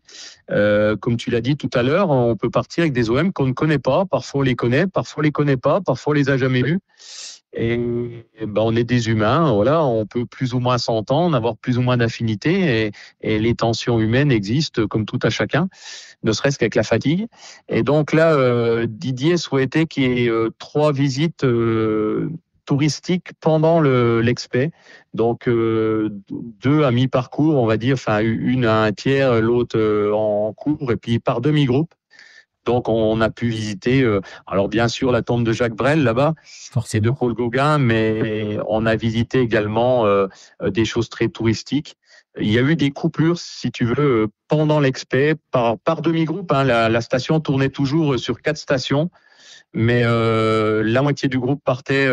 Comme tu l'as dit tout à l'heure, on peut partir avec des OM qu'on ne connaît pas. Parfois on les connaît, parfois on les connaît pas, parfois on les a jamais vus. Et on est des humains, voilà, on peut plus ou moins s'entendre, avoir plus ou moins d'affinités, et les tensions humaines existent comme tout à chacun, ne serait-ce qu'avec la fatigue. Et donc là, Didier souhaitait qu'il y ait 3 visites touristiques pendant l'expé. Donc 2 à mi-parcours, on va dire, enfin une à un tiers, l'autre en cours, et puis par demi-groupe. Donc, on a pu visiter, alors bien sûr, la tombe de Jacques Brel là-bas, c'est de
Forcément.
Paul Gauguin, mais on a visité également des choses très touristiques. Il y a eu des coupures, si tu veux, pendant l'expé, par demi-groupe. Hein. La station tournait toujours sur 4 stations, mais la moitié du groupe partait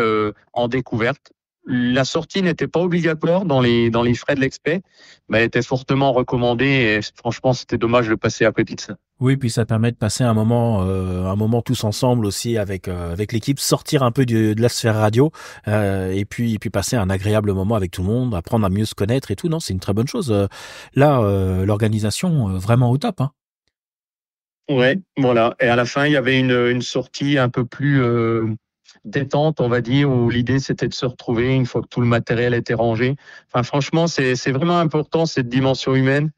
en découverte. La sortie n'était pas obligatoire dans les frais de l'expé, mais elle était fortement recommandée. Et franchement, c'était dommage de passer à côté de ça.
Oui, puis ça permet de passer un moment tous ensemble aussi avec l'équipe, sortir un peu de la sphère radio, et puis passer un agréable moment avec tout le monde, apprendre à mieux se connaître et tout. Non, c'est une très bonne chose. Là, l'organisation vraiment au top, hein.
Ouais, voilà. Et à la fin, il y avait une sortie un peu plus détente, on va dire, où l'idée c'était de se retrouver une fois que tout le matériel était rangé. Enfin, franchement, c'est vraiment important cette dimension humaine.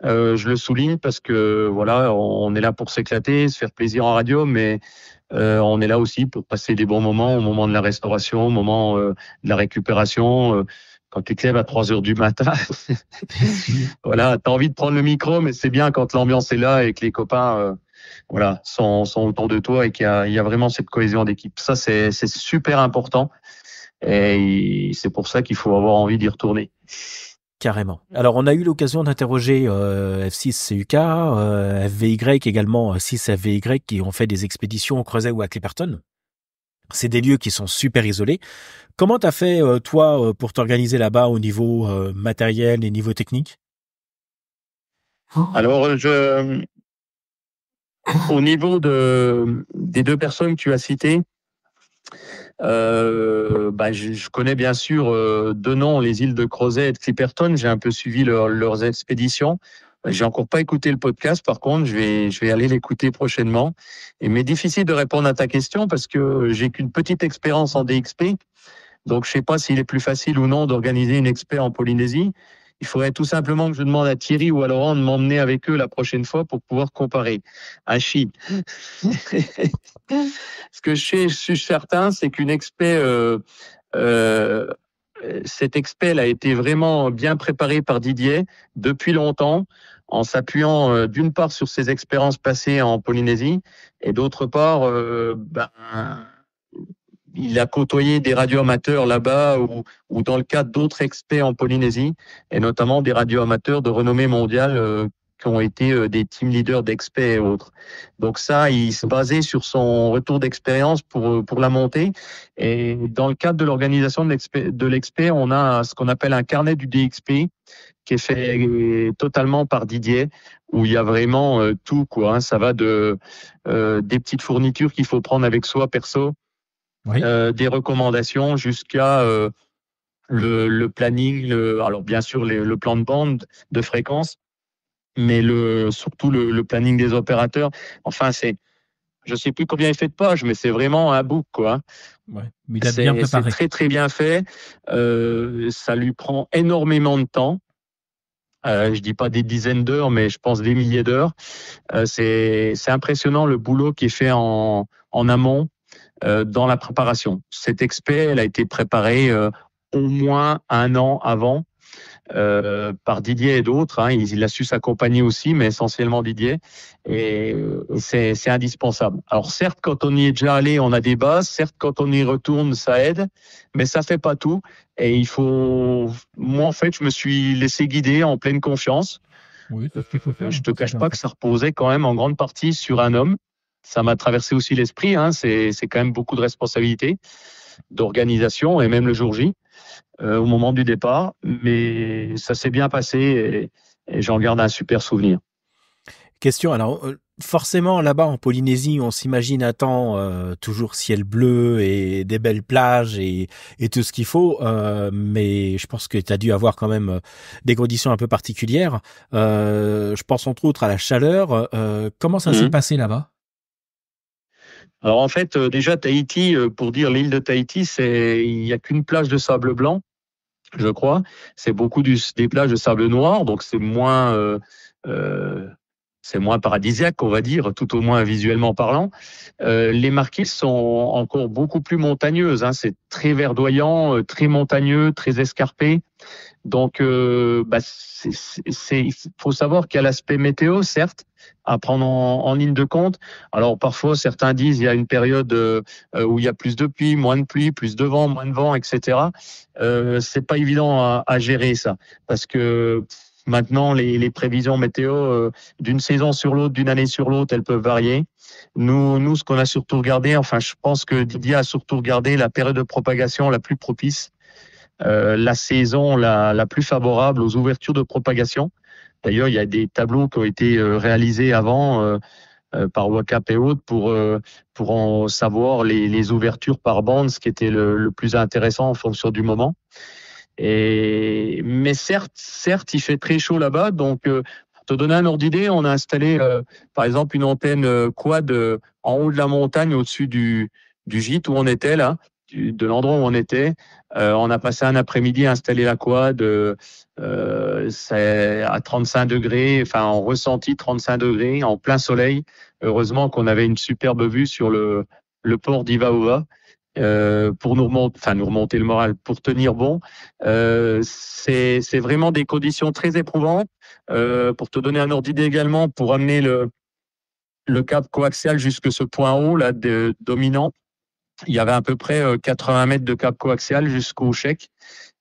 Je le souligne parce que voilà, on est là pour s'éclater, se faire plaisir en radio, mais on est là aussi pour passer des bons moments au moment de la restauration, au moment de la récupération. Quand tu te lèves à 3 heures du matin, voilà, t'as envie de prendre le micro, mais c'est bien quand l'ambiance est là et que les copains, voilà, sont autour de toi et il y a vraiment cette cohésion d'équipe. Ça, c'est super important et c'est pour ça qu'il faut avoir envie d'y retourner.
Carrément. Alors, on a eu l'occasion d'interroger F6 CUK, FVY également, 6 FVY qui ont fait des expéditions au Creuset ou à Clipperton. C'est des lieux qui sont super isolés. Comment t'as fait, toi, pour t'organiser là-bas au niveau matériel et niveau technique?
Alors, au niveau des deux personnes que tu as citées, je connais bien sûr de nom les îles de Crozet et de Clipperton. J'ai un peu suivi leurs expéditions. J'ai encore pas écouté le podcast, par contre, je vais aller l'écouter prochainement. Mais difficile de répondre à ta question parce que j'ai qu'une petite expérience en DXP. Donc, je sais pas s'il est plus facile ou non d'organiser une expé en Polynésie. Il faudrait tout simplement que je demande à Thierry ou à Laurent de m'emmener avec eux la prochaine fois pour pouvoir comparer. Achille. Ce que je suis certain, c'est qu'une expé, euh, cette expé, elle a été vraiment bien préparée par Didier depuis longtemps, en s'appuyant d'une part sur ses expériences passées en Polynésie et d'autre part, il a côtoyé des radioamateurs là-bas ou dans le cadre d'autres experts en Polynésie, et notamment des radioamateurs de renommée mondiale qui ont été des team leaders d'experts et autres. Donc ça, il se basait sur son retour d'expérience pour la montée. Et dans le cadre de l'organisation de l'expert, on a ce qu'on appelle un carnet du DXP qui est fait totalement par Didier, où il y a vraiment tout, quoi. Hein. Ça va de des petites fournitures qu'il faut prendre avec soi perso,
Oui.
des recommandations jusqu'à le planning, alors bien sûr le plan de bande de fréquence, mais surtout le planning des opérateurs. Enfin, je sais plus combien il fait de pages, mais c'est vraiment un book, quoi.
Ouais. Mais il a bien
C'est
préparé.
très très bien fait. Ça lui prend énormément de temps. Je dis pas des dizaines d'heures, mais je pense des milliers d'heures. C'est impressionnant le boulot qui est fait en amont dans la préparation. Cette expé, elle a été préparée au moins un an avant par Didier et d'autres. Hein. Il a su s'accompagner aussi, mais essentiellement Didier. Et c'est indispensable. Alors certes, quand on y est déjà allé, on a des bases. Certes, quand on y retourne, ça aide, mais ça fait pas tout. Et il faut. Moi, en fait, je me suis laissé guider en pleine confiance.
Oui, c'est ce qu'il faut faire.
Je te cache pas que ça reposait quand même en grande partie sur un homme. Ça m'a traversé aussi l'esprit. Hein. C'est quand même beaucoup de responsabilités, d'organisation et même le jour J au moment du départ. Mais ça s'est bien passé et j'en garde un super souvenir.
Question, alors forcément là-bas en Polynésie, on s'imagine à temps toujours ciel bleu et des belles plages et tout ce qu'il faut, mais je pense que tu as dû avoir quand même des conditions un peu particulières. Je pense entre autres à la chaleur. Comment ça s'est passé là-bas?
Alors en fait, déjà Tahiti, pour dire l'île de Tahiti, il y a qu'une plage de sable blanc, je crois. C'est beaucoup des plages de sable noir, donc c'est moins paradisiaque, on va dire, tout au moins visuellement parlant. Les Marquises sont encore beaucoup plus montagneuses. Hein. C'est très verdoyant, très montagneux, très escarpé. Donc, il faut savoir qu'il y a l'aspect météo, certes, à prendre en ligne de compte. Alors parfois certains disent il y a une période où il y a plus de pluie, moins de pluie, plus de vent, moins de vent, etc. C'est pas évident à gérer ça, parce que maintenant les prévisions météo d'une saison sur l'autre, d'une année sur l'autre, elles peuvent varier. Nous, ce qu'on a surtout regardé, enfin, je pense que Didier a surtout regardé la période de propagation la plus propice, la saison la plus favorable aux ouvertures de propagation. D'ailleurs, il y a des tableaux qui ont été réalisés avant par WACAP et autres pour en savoir les ouvertures par bande, ce qui était le plus intéressant en fonction du moment. Mais certes, il fait très chaud là-bas. Donc, pour te donner un ordre d'idée, on a installé, par exemple, une antenne quad en haut de la montagne, au-dessus du gîte où on était là, de l'endroit où on était. On a passé un après-midi à installer la quad. C'est à 35 degrés, enfin en ressenti 35 degrés, en plein soleil. Heureusement qu'on avait une superbe vue sur le port d'Ivaova. Pour nous remonter le moral, pour tenir bon. C'est vraiment des conditions très éprouvantes. Pour te donner un ordre d'idée également, pour amener le câble coaxial jusque ce point haut là dominant, il y avait à peu près 80 mètres de câble coaxial jusqu'au chèque.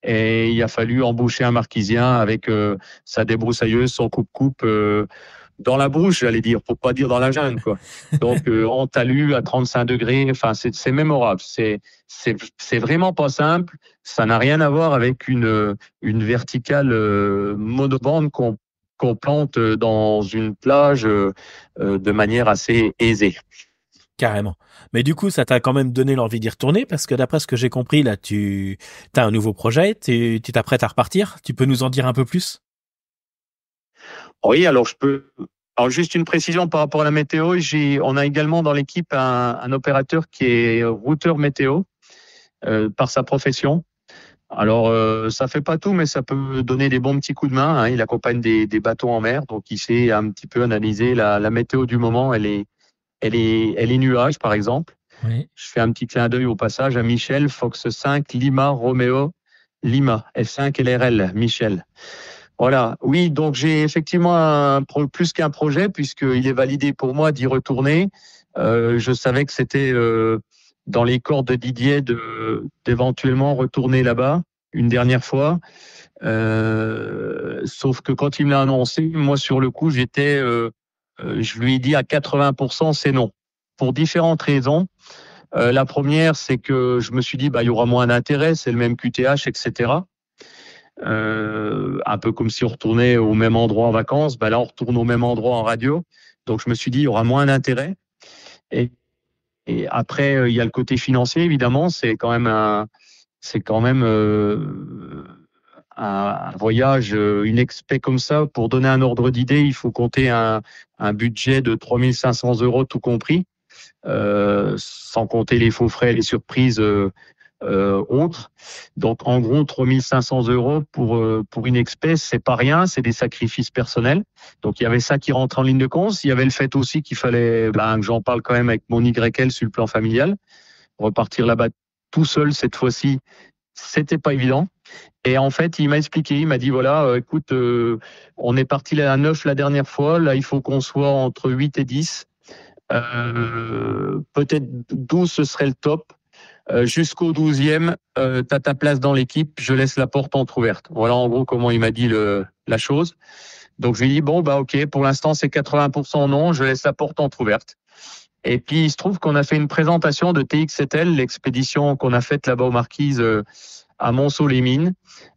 Et il a fallu embaucher un marquisien avec sa débroussailleuse, son coupe-coupe dans la brousse, j'allais dire, pour pas dire dans la jungle, quoi. Donc en talus à 35 degrés, enfin c'est mémorable. C'est vraiment pas simple. Ça n'a rien à voir avec une verticale monobande qu'on plante dans une plage de manière assez aisée.
Carrément. Mais du coup, ça t'a quand même donné l'envie d'y retourner parce que d'après ce que j'ai compris, là, tu as un nouveau projet, tu t'apprêtes à repartir. Tu peux nous en dire un peu plus?
Oui, alors je peux. Alors juste une précision par rapport à la météo, on a également dans l'équipe un opérateur qui est routeur météo par sa profession. Alors ça fait pas tout, mais ça peut donner des bons petits coups de main. Hein. Il accompagne des bateaux en mer, donc il sait un petit peu analyser la météo du moment. Elle est nuages, par exemple.
Oui.
Je fais un petit clin d'œil au passage à Michel, Fox 5, Lima, Romeo, Lima, F5 LRL, Michel. Voilà. Oui, donc j'ai effectivement plus qu'un projet, puisqu'il est validé pour moi d'y retourner. Je savais que c'était dans les cordes de Didier d'éventuellement retourner là-bas une dernière fois. Sauf que quand il me l'a annoncé, moi sur le coup, je lui ai dit à 80% c'est non. Pour différentes raisons. La première, c'est que je me suis dit, il y aura moins d'intérêt, c'est le même QTH, etc. Un peu comme si on retournait au même endroit en vacances. Là, on retourne au même endroit en radio. Donc, je me suis dit, il y aura moins d'intérêt. Et après, il y a le côté financier, évidemment. C'est quand même un voyage, une expé comme ça. Pour donner un ordre d'idée, il faut compter un budget de 3 500 € tout compris, sans compter les faux frais, les surprises autres. Donc, en gros, 3 500 € pour une espèce, c'est pas rien, c'est des sacrifices personnels. Donc, il y avait ça qui rentre en ligne de compte. Il y avait le fait aussi qu'il fallait, que j'en parle quand même avec mon YL sur le plan familial. Repartir là-bas tout seul cette fois-ci, c'était pas évident. Et en fait, il m'a expliqué, il m'a dit, voilà, écoute, on est parti à 9 la dernière fois, là, il faut qu'on soit entre 8 et 10. Peut-être 12, ce serait le top. Jusqu'au 12e, tu as ta place dans l'équipe, je laisse la porte entrouverte. Voilà en gros comment il m'a dit la chose. Donc je lui ai dit, ok, pour l'instant c'est 80% non, je laisse la porte entrouverte. Et puis il se trouve qu'on a fait une présentation de TX7L, l'expédition qu'on a faite là-bas aux Marquises à Monceau-les-Mines,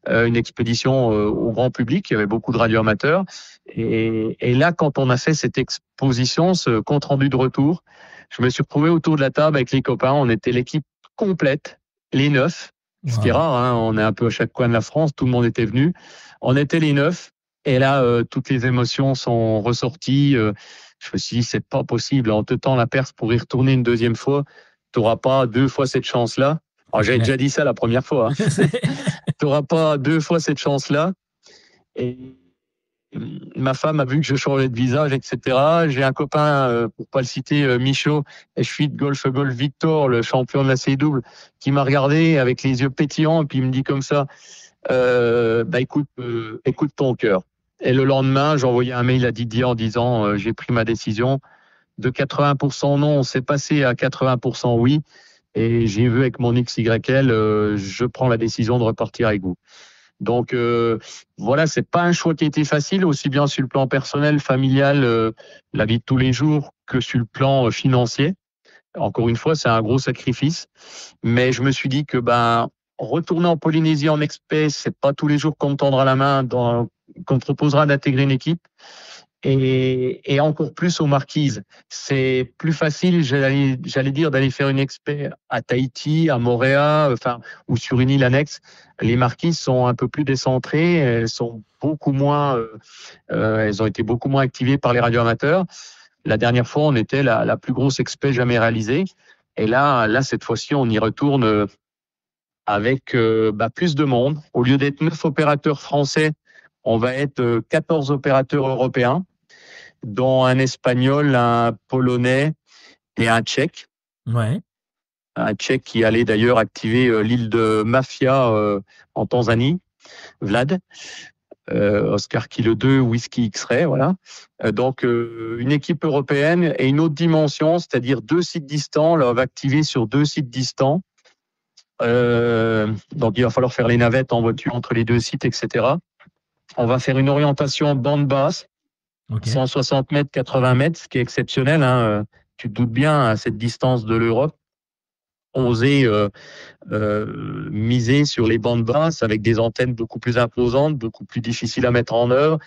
une expédition au grand public, il y avait beaucoup de radioamateurs. Et là, quand on a fait cette exposition, ce compte-rendu de retour, je me suis retrouvé autour de la table avec les copains, on était l'équipe complète, les 9, ce qui est rare, hein, on est un peu à chaque coin de la France, tout le monde était venu, on était les 9, et là, toutes les émotions sont ressorties, je me suis dit, c'est pas possible, en te tend la perce pour y retourner une deuxième fois, tu n'auras pas 2 fois cette chance-là. Alors, j'avais déjà dit ça la première fois, hein. Tu n'auras pas 2 fois cette chance-là, et ma femme a vu que je changeais de visage, etc. J'ai un copain, pour pas le citer, Michaud, F8 Golf Victor, le champion de la CW, qui m'a regardé avec les yeux pétillants et puis il me dit comme ça, écoute ton cœur. Et le lendemain, j'ai envoyé un mail à Didier en disant j'ai pris ma décision. De 80% non, on s'est passé à 80% oui. Et j'ai vu avec mon XYL, je prends la décision de repartir avec vous. Donc voilà, c'est pas un choix qui a été facile, aussi bien sur le plan personnel, familial, la vie de tous les jours, que sur le plan financier. Encore une fois, c'est un gros sacrifice. Mais je me suis dit que retourner en Polynésie en expat, c'est pas tous les jours qu'on me tendra la main, qu'on me proposera d'intégrer une équipe. Et encore plus aux Marquises. C'est plus facile, j'allais dire, d'aller faire une expat à Tahiti, à Moorea, ou sur une île annexe. Les Marquises sont un peu plus décentrées, elles sont beaucoup moins, elles ont été beaucoup moins activées par les radioamateurs. La dernière fois, on était la plus grosse expat jamais réalisée. Et là, cette fois-ci, on y retourne avec plus de monde. Au lieu d'être 9 opérateurs français, on va être 14 opérateurs européens, dont un Espagnol, un Polonais et un Tchèque.
Ouais.
Un Tchèque qui allait d'ailleurs activer l'île de Mafia en Tanzanie, Vlad. Oscar Kilo 2, Whisky X-Ray, voilà. Donc, une équipe européenne et une autre dimension, c'est-à-dire 2 sites distants. Là, on va activer sur 2 sites distants. Donc, il va falloir faire les navettes en voiture entre les 2 sites, etc. On va faire une orientation bande basse, okay. 160 mètres, 80 mètres, ce qui est exceptionnel. Hein. Tu te doutes bien, à cette distance de l'Europe, oser miser sur les bandes basses avec des antennes beaucoup plus imposantes, beaucoup plus difficiles à mettre en œuvre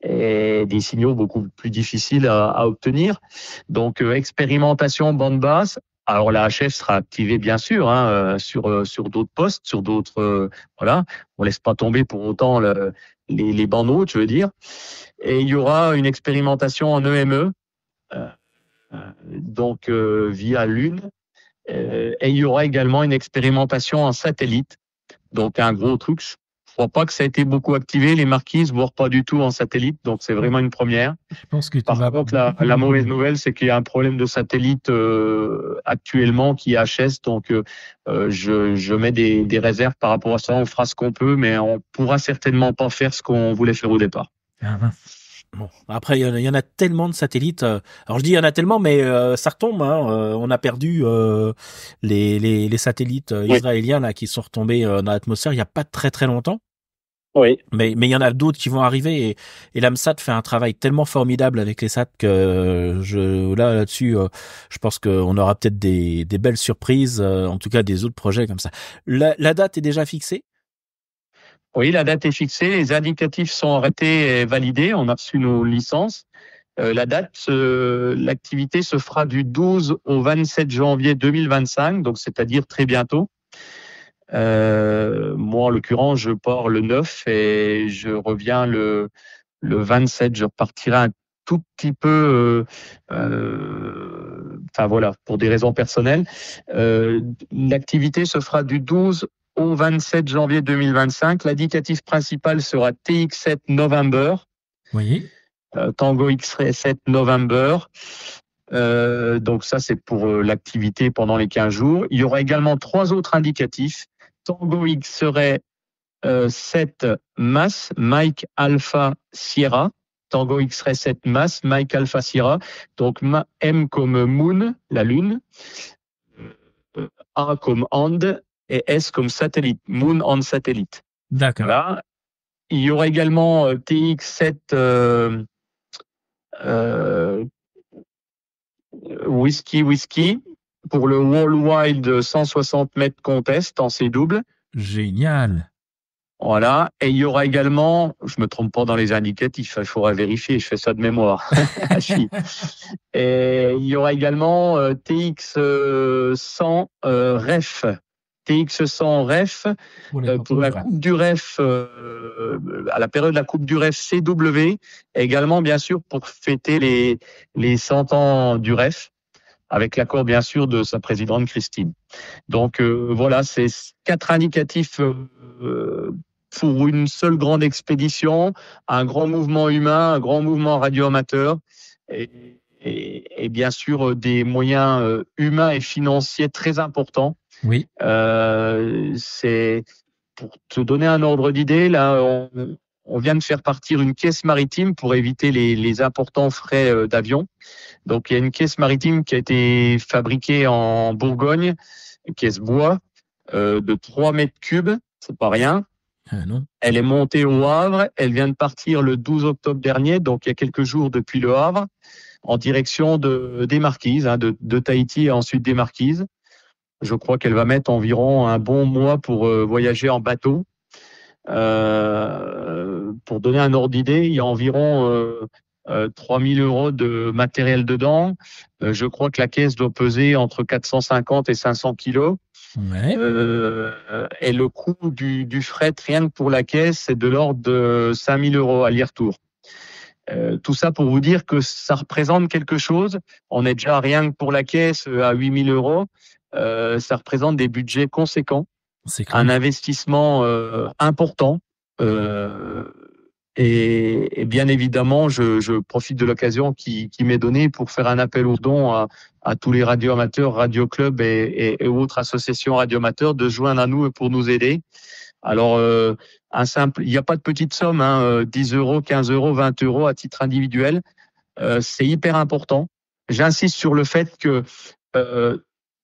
et des signaux beaucoup plus difficiles à obtenir. Donc, expérimentation bande basse. Alors, la HF sera activée, bien sûr, sur d'autres postes, sur d'autres... voilà, on laisse pas tomber pour autant les bandes hautes, je veux dire. Et il y aura une expérimentation en EME, donc via Lune. Et il y aura également une expérimentation en satellite, donc un gros truc. Je crois pas que ça a été beaucoup activé, les Marquises, voire pas du tout en satellite, donc c'est vraiment une première.
Je pense que
Par contre, la mauvaise nouvelle, c'est qu'il y a un problème de satellite actuellement qui est HS, donc je mets des réserves par rapport à ça. On fera ce qu'on peut, mais on pourra certainement pas faire ce qu'on voulait faire au départ.
Ah mince. Bon, après il y en a tellement de satellites. Alors je dis il y en a tellement, mais ça retombe. Hein, on a perdu les satellites israéliens là qui sont retombés dans l'atmosphère il y a pas très très longtemps.
Oui.
Mais il y en a d'autres qui vont arriver et l'AMSAT fait un travail tellement formidable avec les SAT que là-dessus, je pense qu'on aura peut-être des belles surprises, en tout cas des autres projets comme ça. La date est déjà fixée?
Oui, la date est fixée, les indicatifs sont arrêtés et validés, on a reçu nos licences. La date, l'activité se fera du 12 au 27 janvier 2025, donc c'est-à-dire très bientôt. Moi, en l'occurrence, je pars le 9 et je reviens le 27. Je repartirai un tout petit peu, voilà, pour des raisons personnelles. L'activité se fera du 12 au 27 janvier 2025. L'indicatif principal sera TX7 November.
Oui.
Tango X-Ray 7 November. Donc ça, c'est pour l'activité pendant les 15 jours. Il y aura également 3 autres indicatifs. Tango X-Ray 7 Mass, Mike Alpha Sierra. Tango X-Ray 7 Mass, Mike Alpha Sierra. Donc M comme Moon, la Lune. A comme Hand et S comme satellite, Moon on Satellite.
D'accord.
Voilà. Il y aura également TX7 Whisky pour le Worldwide 160 mètres contest en C-double.
Génial.
Voilà. Et il y aura également, je me trompe pas dans les indicatifs, il faudra vérifier, je fais ça de mémoire. Et il y aura également TX100 REF. TX100 REF pour la Coupe du REF, à la période de la Coupe du REF CW, et également bien sûr pour fêter les 100 ans du REF, avec l'accord bien sûr de sa présidente Christine. Donc voilà, c'est 4 indicatifs pour une seule grande expédition, un grand mouvement humain, un grand mouvement radioamateur et bien sûr des moyens humains et financiers très importants.
Oui.
C'est pour te donner un ordre d'idée, là, on vient de faire partir une caisse maritime pour éviter les importants frais d'avion. Donc, il y a une caisse maritime qui a été fabriquée en Bourgogne, une caisse bois de 3 mètres cubes, c'est pas rien.
Non.
Elle est montée au Havre. Elle vient de partir le 12 octobre dernier, donc il y a quelques jours depuis le Havre, en direction des Marquises, de Tahiti et ensuite des Marquises. Je crois qu'elle va mettre environ un bon mois pour voyager en bateau. Pour donner un ordre d'idée, il y a environ 3 000 euros de matériel dedans. Je crois que la caisse doit peser entre 450 et 500 kilos.
Ouais.
Et le coût du fret, rien que pour la caisse, c'est de l'ordre de 5 000 euros aller-retour. Tout ça pour vous dire que ça représente quelque chose. On est déjà rien que pour la caisse à 8 000 euros. Ça représente des budgets conséquents.
C'est clair.
Un investissement important. Et bien évidemment, je profite de l'occasion qui m'est donnée pour faire un appel aux dons à tous les radioamateurs, radioclubs et autres associations radioamateurs de se joindre à nous pour nous aider. Alors, il n'y a pas de petite somme, 10 euros, 15 euros, 20 euros à titre individuel. C'est hyper important. J'insiste sur le fait que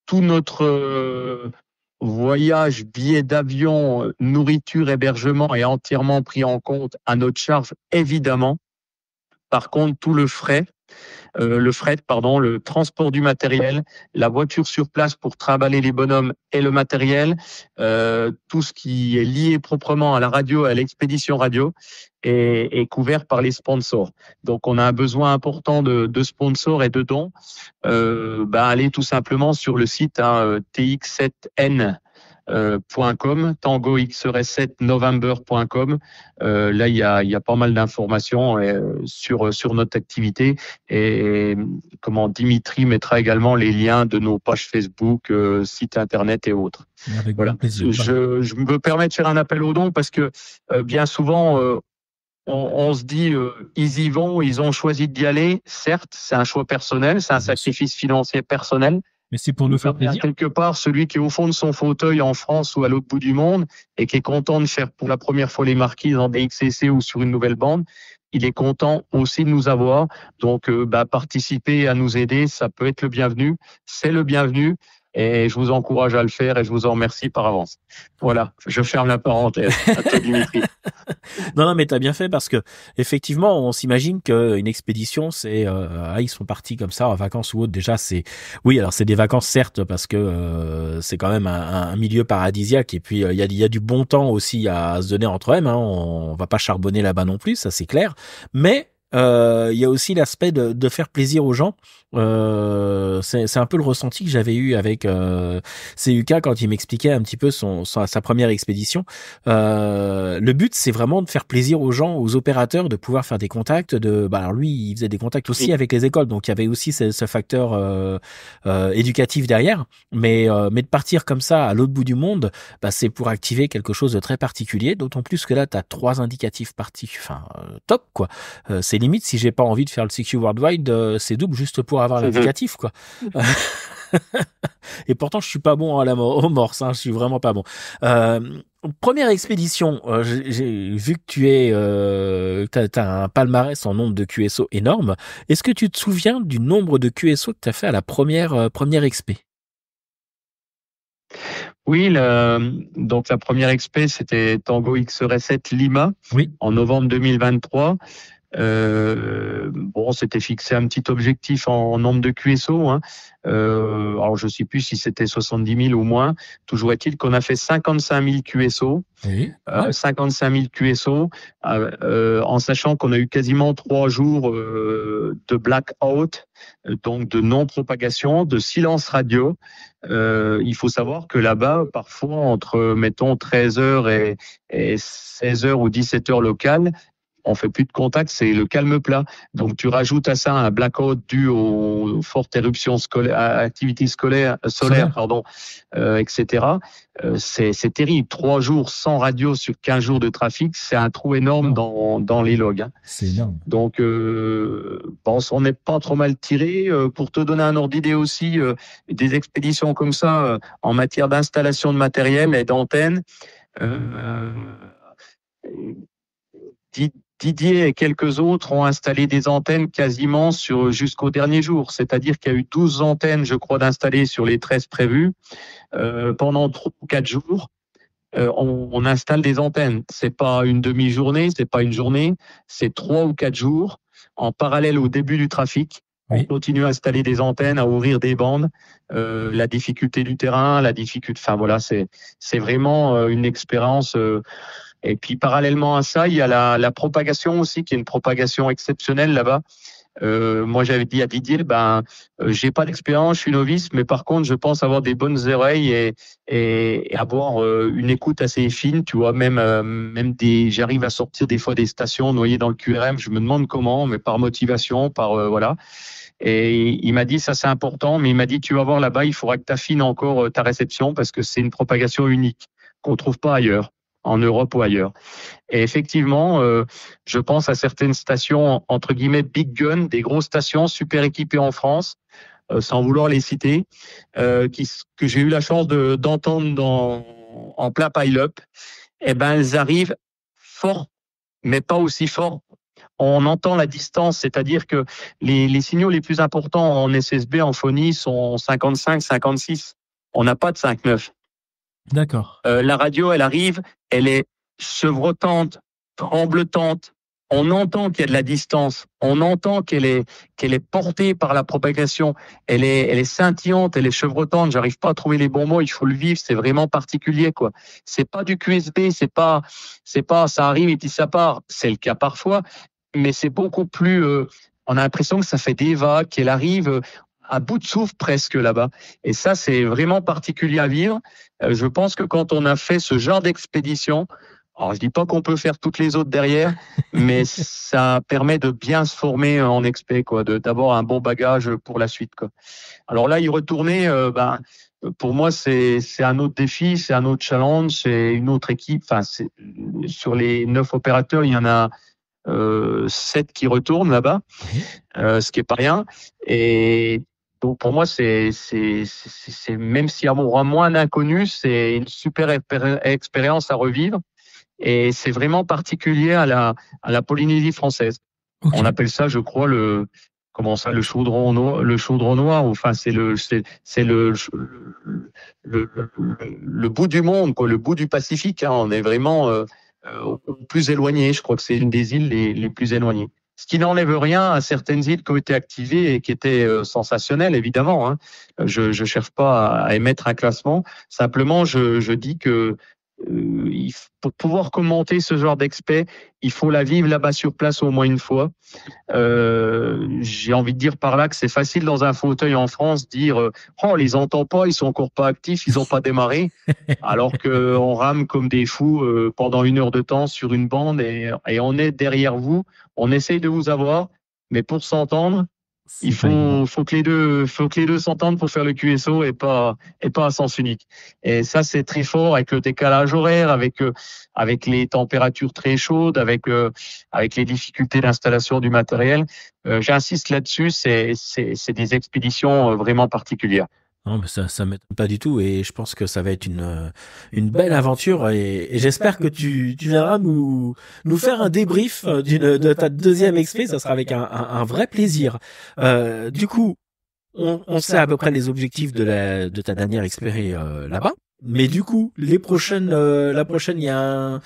tout notre voyage, billets d'avion, nourriture, hébergement est entièrement pris en compte à notre charge, évidemment. Par contre, tout le fret, le transport du matériel, la voiture sur place pour trimballer les bonhommes et le matériel, tout ce qui est lié proprement à la radio, à l'expédition radio, est couvert par les sponsors. Donc, on a un besoin important de sponsors et de dons. Allez tout simplement sur le site tx7n. .com, Tango XRS7 November.com. Là, il y a pas mal d'informations sur notre activité et Dimitri mettra également les liens de nos pages Facebook, sites internet et autres.
Avec
voilà.
grand plaisir.
Je me permets de faire un appel aux dons parce que bien souvent, on se dit ils y vont, ils ont choisi d'y aller. Certes, c'est un choix personnel, c'est un sacrifice financier personnel.
Mais c'est pour nous faire plaisir.
Quelque part, celui qui est au fond de son fauteuil en France ou à l'autre bout du monde et qui est content de faire pour la première fois les Marquises en DXCC ou sur une nouvelle bande, il est content aussi de nous avoir. Donc, participer à nous aider, ça peut être le bienvenu. C'est le bienvenu. Et je vous encourage à le faire et je vous en remercie par avance. Voilà, je ferme la parenthèse. À toi, Dimitri.
Non, mais t'as bien fait parce que effectivement, on s'imagine qu'une expédition, c'est ils sont partis comme ça en vacances ou autre. Déjà, c'est des vacances certes parce que c'est quand même un milieu paradisiaque et puis il y a du bon temps aussi à se donner entre eux. On va pas charbonner là-bas non plus, ça c'est clair. Mais il y a aussi l'aspect de faire plaisir aux gens. C'est un peu le ressenti que j'avais eu avec CUK quand il m'expliquait un petit peu sa première expédition. Le but, c'est vraiment de faire plaisir aux gens, aux opérateurs, de pouvoir faire des contacts. Alors lui, il faisait des contacts aussi avec les écoles, donc il y avait aussi ce facteur éducatif derrière. Mais de partir comme ça à l'autre bout du monde, c'est pour activer quelque chose de très particulier. D'autant plus que là, t'as 3 indicatifs top quoi. C'est limite si j'ai pas envie de faire le CQ Worldwide, c'est double juste pour avoir l'indicatif quoi. Et pourtant je suis pas bon à au morse, je suis vraiment pas bon. Première expédition, j'ai vu que tu t'as un palmarès en nombre de QSO énorme. Est-ce que tu te souviens du nombre de QSO que tu as fait à la première expé?
Oui, donc la première expé c'était Tango XR7 Lima en novembre 2023. C'était fixé un petit objectif en nombre de QSO. Alors, je sais plus si c'était 70 000 ou moins. Toujours est-il qu'on a fait 55 000 QSO.
Oui.
55 000 QSO, en sachant qu'on a eu quasiment 3 jours de blackout, donc de non-propagation, de silence radio. Il faut savoir que là-bas, parfois, entre, mettons, 13h et 16h ou 17h locales, on fait plus de contact, c'est le calme plat. Donc, tu rajoutes à ça un blackout dû aux fortes éruptions activités solaires, etc. C'est terrible. 3 jours sans radio sur 15 jours de trafic, c'est un trou énorme dans les logs.
C'est énorme.
Donc, on n'est pas trop mal tiré. Pour te donner un ordre d'idée aussi, des expéditions comme ça, en matière d'installation de matériel et d'antenne, Didier et quelques autres ont installé des antennes quasiment jusqu'au dernier jour. C'est-à-dire qu'il y a eu 12 antennes, je crois, d'installer sur les 13 prévues. Pendant 3 ou 4 jours, on installe des antennes. C'est pas une demi-journée, c'est pas une journée, c'est 3 ou 4 jours en parallèle au début du trafic. On continue à installer des antennes, à ouvrir des bandes. La difficulté du terrain, enfin voilà, c'est vraiment une expérience. Et puis parallèlement à ça, il y a la propagation aussi, qui est une propagation exceptionnelle là-bas. Moi, j'avais dit à Didier, j'ai pas d'expérience, je suis novice, mais par contre, je pense avoir des bonnes oreilles et avoir une écoute assez fine, tu vois, j'arrive à sortir des fois des stations noyées dans le QRM. Je me demande comment, mais par motivation, voilà. Et il m'a dit, ça c'est important, mais il m'a dit, tu vas voir là-bas, il faudra que tu affines encore ta réception parce que c'est une propagation unique qu'on trouve pas ailleurs, en Europe ou ailleurs. Et effectivement, je pense à certaines stations, entre guillemets, big gun, des grosses stations super équipées en France, sans vouloir les citer, que j'ai eu la chance d'entendre en plein pile-up. Eh ben, elles arrivent fort, mais pas aussi fort. On entend la distance, c'est-à-dire que les signaux les plus importants en SSB, en phonie, sont 55, 56. On n'a pas de 5,9.
D'accord.
La radio, elle arrive, elle est chevrotante, tremblotante. On entend qu'il y a de la distance. On entend qu'elle est portée par la propagation. Elle est scintillante, elle est chevrotante. J'arrive pas à trouver les bons mots. Il faut le vivre. C'est vraiment particulier, quoi. C'est pas du QSB. C'est pas, ça arrive et puis ça part. C'est le cas parfois, mais c'est beaucoup plus, on a l'impression que ça fait des vagues, qu'elle arrive à bout de souffle presque là-bas. Et ça, c'est vraiment particulier à vivre. Je pense que quand on a fait ce genre d'expédition, alors je dis pas qu'on peut faire toutes les autres derrière, mais ça permet de bien se former en expé, quoi, d'avoir un bon bagage pour la suite, quoi. Alors là, y retourner, pour moi, c'est un autre défi, c'est un autre challenge, c'est une autre équipe. Enfin, sur les 9 opérateurs, il y en a 7 qui retournent là-bas, ce qui est pas rien. Et donc pour moi, c'est même s'il y aura moins d'inconnus, c'est une super expérience à revivre. Et c'est vraiment particulier à la Polynésie française. Okay. On appelle ça, je crois, le chaudron noir. Enfin, c'est le bout du monde, quoi, le bout du Pacifique. Hein. On est vraiment plus éloigné. Je crois que c'est une des îles les plus éloignées. Ce qui n'enlève rien à certaines îles qui ont été activées et qui étaient sensationnelles, évidemment. Hein. Je cherche pas à émettre un classement. Simplement, je dis que pour pouvoir commenter ce genre d'expé, il faut la vivre là-bas sur place au moins une fois. J'ai envie de dire par là que c'est facile dans un fauteuil en France dire on les entend pas, ils sont encore pas actifs, ils ont pas démarré, alors que on rame comme des fous pendant 1 heure de temps sur une bande et on est derrière vous, on essaye de vous avoir, mais pour s'entendre, il faut que les deux s'entendent pour faire le QSO et pas à sens unique. Et ça, c'est très fort avec le décalage horaire, avec les températures très chaudes, avec les difficultés d'installation du matériel. J'insiste là-dessus, c'est des expéditions vraiment particulières.
Non, mais ça m'étonne pas du tout et je pense que ça va être une belle aventure et j'espère que tu viendras nous faire un débrief de ta deuxième expé, ça sera avec un vrai plaisir. Du coup, on sait à peu près les objectifs de ta dernière expé là-bas, mais du coup, la prochaine, il y a un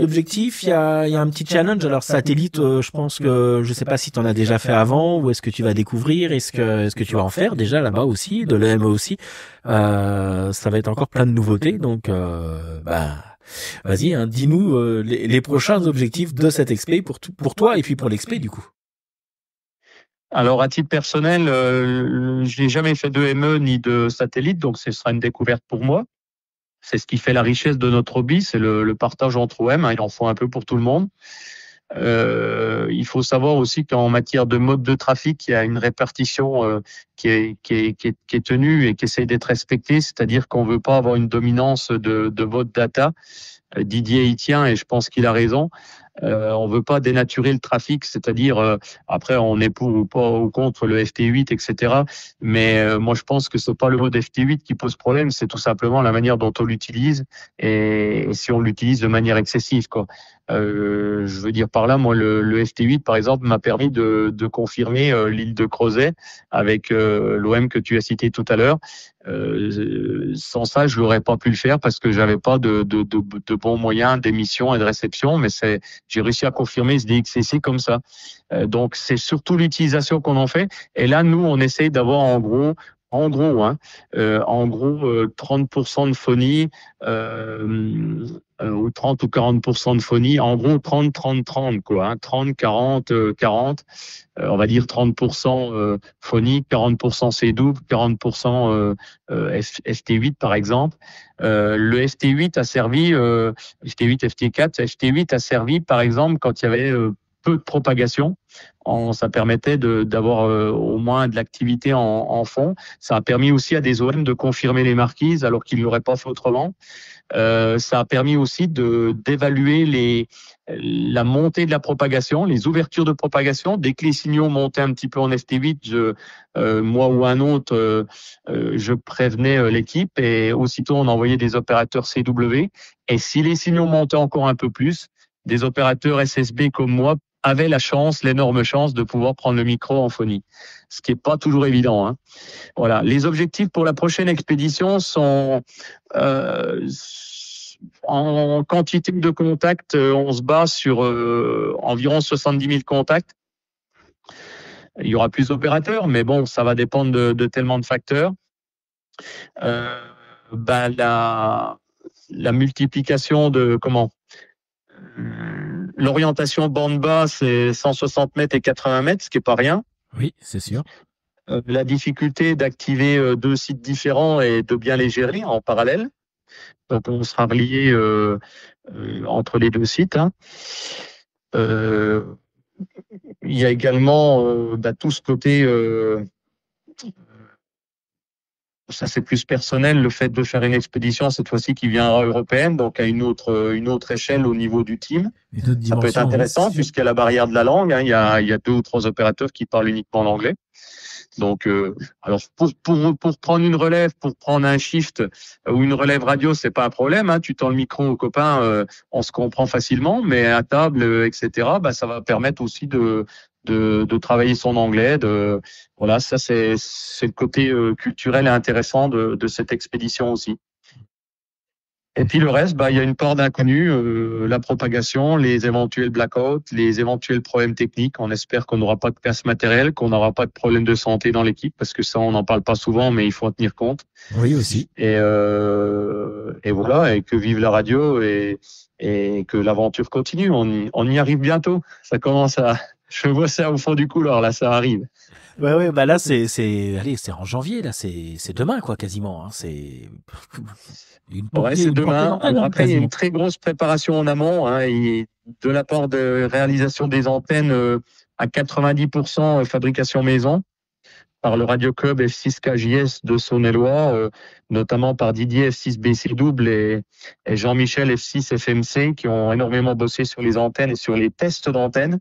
objectif, il y a un petit challenge. Alors satellite, je pense que je sais pas si tu en as déjà fait avant ou est-ce que tu vas découvrir, est-ce que tu vas en faire déjà là-bas aussi, de l'EME aussi. Ça va être encore plein de nouveautés, donc vas-y, hein, dis-nous les prochains objectifs de cette expé pour toi et puis pour l'expé du coup.
Alors à titre personnel, je n'ai jamais fait de ME ni de satellite, donc ce sera une découverte pour moi. C'est ce qui fait la richesse de notre hobby, c'est le partage entre OM. Hein, il en faut un peu pour tout le monde. Il faut savoir aussi qu'en matière de mode de trafic, il y a une répartition qui est tenue et qui essaie d'être respectée. C'est-à-dire qu'on veut pas avoir une dominance de votre data. Didier y tient et je pense qu'il a raison. On veut pas dénaturer le trafic, c'est-à-dire après on est pour ou pas ou contre le FT8, etc. Mais moi je pense que c'est pas le mode FT8 qui pose problème, c'est tout simplement la manière dont on l'utilise et si on l'utilise de manière excessive, quoi. Je veux dire par là, moi, le FT8, par exemple, m'a permis de confirmer l'île de Crozet avec l'OM que tu as cité tout à l'heure. Sans ça, je n'aurais pas pu le faire parce que j'avais pas de bons moyens d'émission et de réception, mais j'ai réussi à confirmer ce DXCC comme ça. Donc, c'est surtout l'utilisation qu'on en fait. Et là, nous, on essaye d'avoir en gros, 30% de phonie, ou 30 ou 40% de phonie. En gros, 30, 30, 30, quoi. 30, 40, 40. On va dire 30% phonie, 40% C-double, 40% FT8, par exemple. Le FT8 a servi, FT8, FT4, FT8 a servi, par exemple, quand il y avait peu de propagation. Ça permettait d'avoir au moins de l'activité en fond. Ça a permis aussi à des OM de confirmer les marquises alors qu'ils ne l'auraient pas fait autrement. Ça a permis aussi d'évaluer la montée de la propagation, les ouvertures de propagation. Dès que les signaux montaient un petit peu en FT8, moi ou un autre, je prévenais l'équipe et aussitôt on envoyait des opérateurs CW. Et si les signaux montaient encore un peu plus, des opérateurs SSB comme moi avaient l'énorme chance de pouvoir prendre le micro en phonie, ce qui n'est pas toujours évident, hein. Voilà. Les objectifs pour la prochaine expédition sont en quantité de contacts, on se base sur environ 70 000 contacts. Il y aura plus d'opérateurs, mais bon, ça va dépendre de tellement de facteurs. La multiplication de l'orientation bande basse, c'est 160 mètres et 80 mètres, ce qui n'est pas rien.
Oui, c'est sûr.
La difficulté d'activer 2 sites différents et de bien les gérer en parallèle. Donc, on sera relié entre les 2 sites, hein. Il y a également tout ce côté, ça c'est plus personnel, le fait de faire une expédition cette fois-ci qui vient européenne, donc à une autre échelle au niveau du team. Ça peut être intéressant puisqu'il y a la barrière de la langue, hein. Il y a 2 ou 3 opérateurs qui parlent uniquement l'anglais. Donc, alors pour prendre une relève, pour prendre un shift ou une relève radio, c'est pas un problème, hein. Tu tends le micro aux copains, on se comprend facilement, mais à table, etc. Ça va permettre aussi de travailler son anglais. Voilà, ça c'est le côté culturel et intéressant de cette expédition aussi. Et puis le reste, il y a une part d'inconnu, la propagation, les éventuels blackouts, les éventuels problèmes techniques. On espère qu'on n'aura pas de casse matérielle, qu'on n'aura pas de problème de santé dans l'équipe, parce que ça, on n'en parle pas souvent, mais il faut en tenir compte.
Oui, aussi.
Et voilà, et que vive la radio et que l'aventure continue. On y arrive bientôt. Ça commence je vois ça au fond du couloir, là, ça arrive.
Ouais, là, c'est en janvier, là, c'est demain, quoi, quasiment, hein. C'est
c'est demain. Après, il y a une très grosse préparation en amont, hein, et de la part de réalisation des antennes à 90% fabrication maison par le Radio Club F6 KJS de Saône-et-Loire, notamment par Didier F6 BC double et Jean-Michel F6 FMC qui ont énormément bossé sur les antennes et sur les tests d'antennes.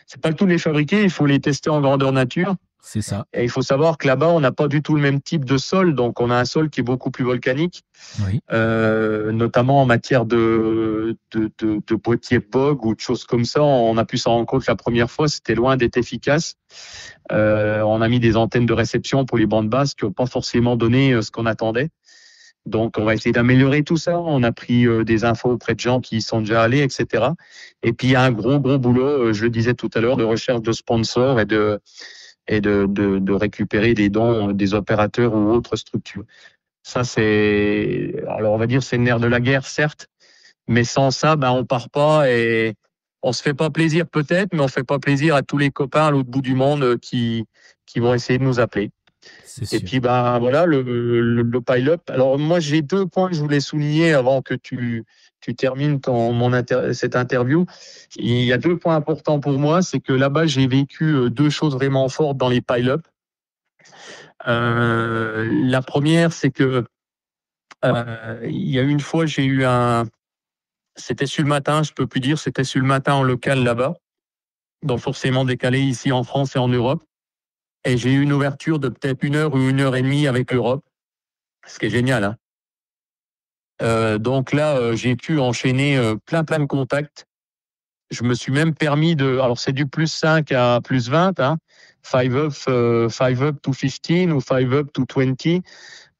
C'est pas le tout de les fabriquer, il faut les tester en grandeur nature.
C'est ça.
Et il faut savoir que là-bas, on n'a pas du tout le même type de sol, donc on a un sol qui est beaucoup plus volcanique,
oui.
Notamment en matière de boîtier POG ou de choses comme ça. On a pu s'en rendre compte la première fois, c'était loin d'être efficace. On a mis des antennes de réception pour les bandes basses qui n'ont pas forcément donné ce qu'on attendait. Donc, on va essayer d'améliorer tout ça. On a pris des infos auprès de gens qui y sont déjà allés, etc. Et puis, il y a un gros boulot, je le disais tout à l'heure, de recherche de sponsors et de récupérer des dons des opérateurs ou autres structures. Ça, alors on va dire, c'est le nerf de la guerre, certes, mais sans ça, on part pas et on se fait pas plaisir peut-être, mais on fait pas plaisir à tous les copains à l'autre bout du monde qui vont essayer de nous appeler. Et puis, voilà, le pile-up. Alors, moi, j'ai 2 points que je voulais souligner avant que tu termines cette interview. Il y a 2 points importants pour moi. C'est que là-bas, j'ai vécu 2 choses vraiment fortes dans les pile-up. La première, c'est que il y a une fois, j'ai eu c'était sur le matin, je peux plus dire, c'était sur le matin en local là-bas, donc forcément décalé ici en France et en Europe. Et j'ai eu une ouverture de peut-être 1 heure ou 1 heure et demie avec l'Europe, ce qui est génial, hein. Donc là, j'ai pu enchaîner plein de contacts Je me suis même permis alors c'est du plus 5 à plus 20, hein. 5 up to 15 ou 5 up to 20.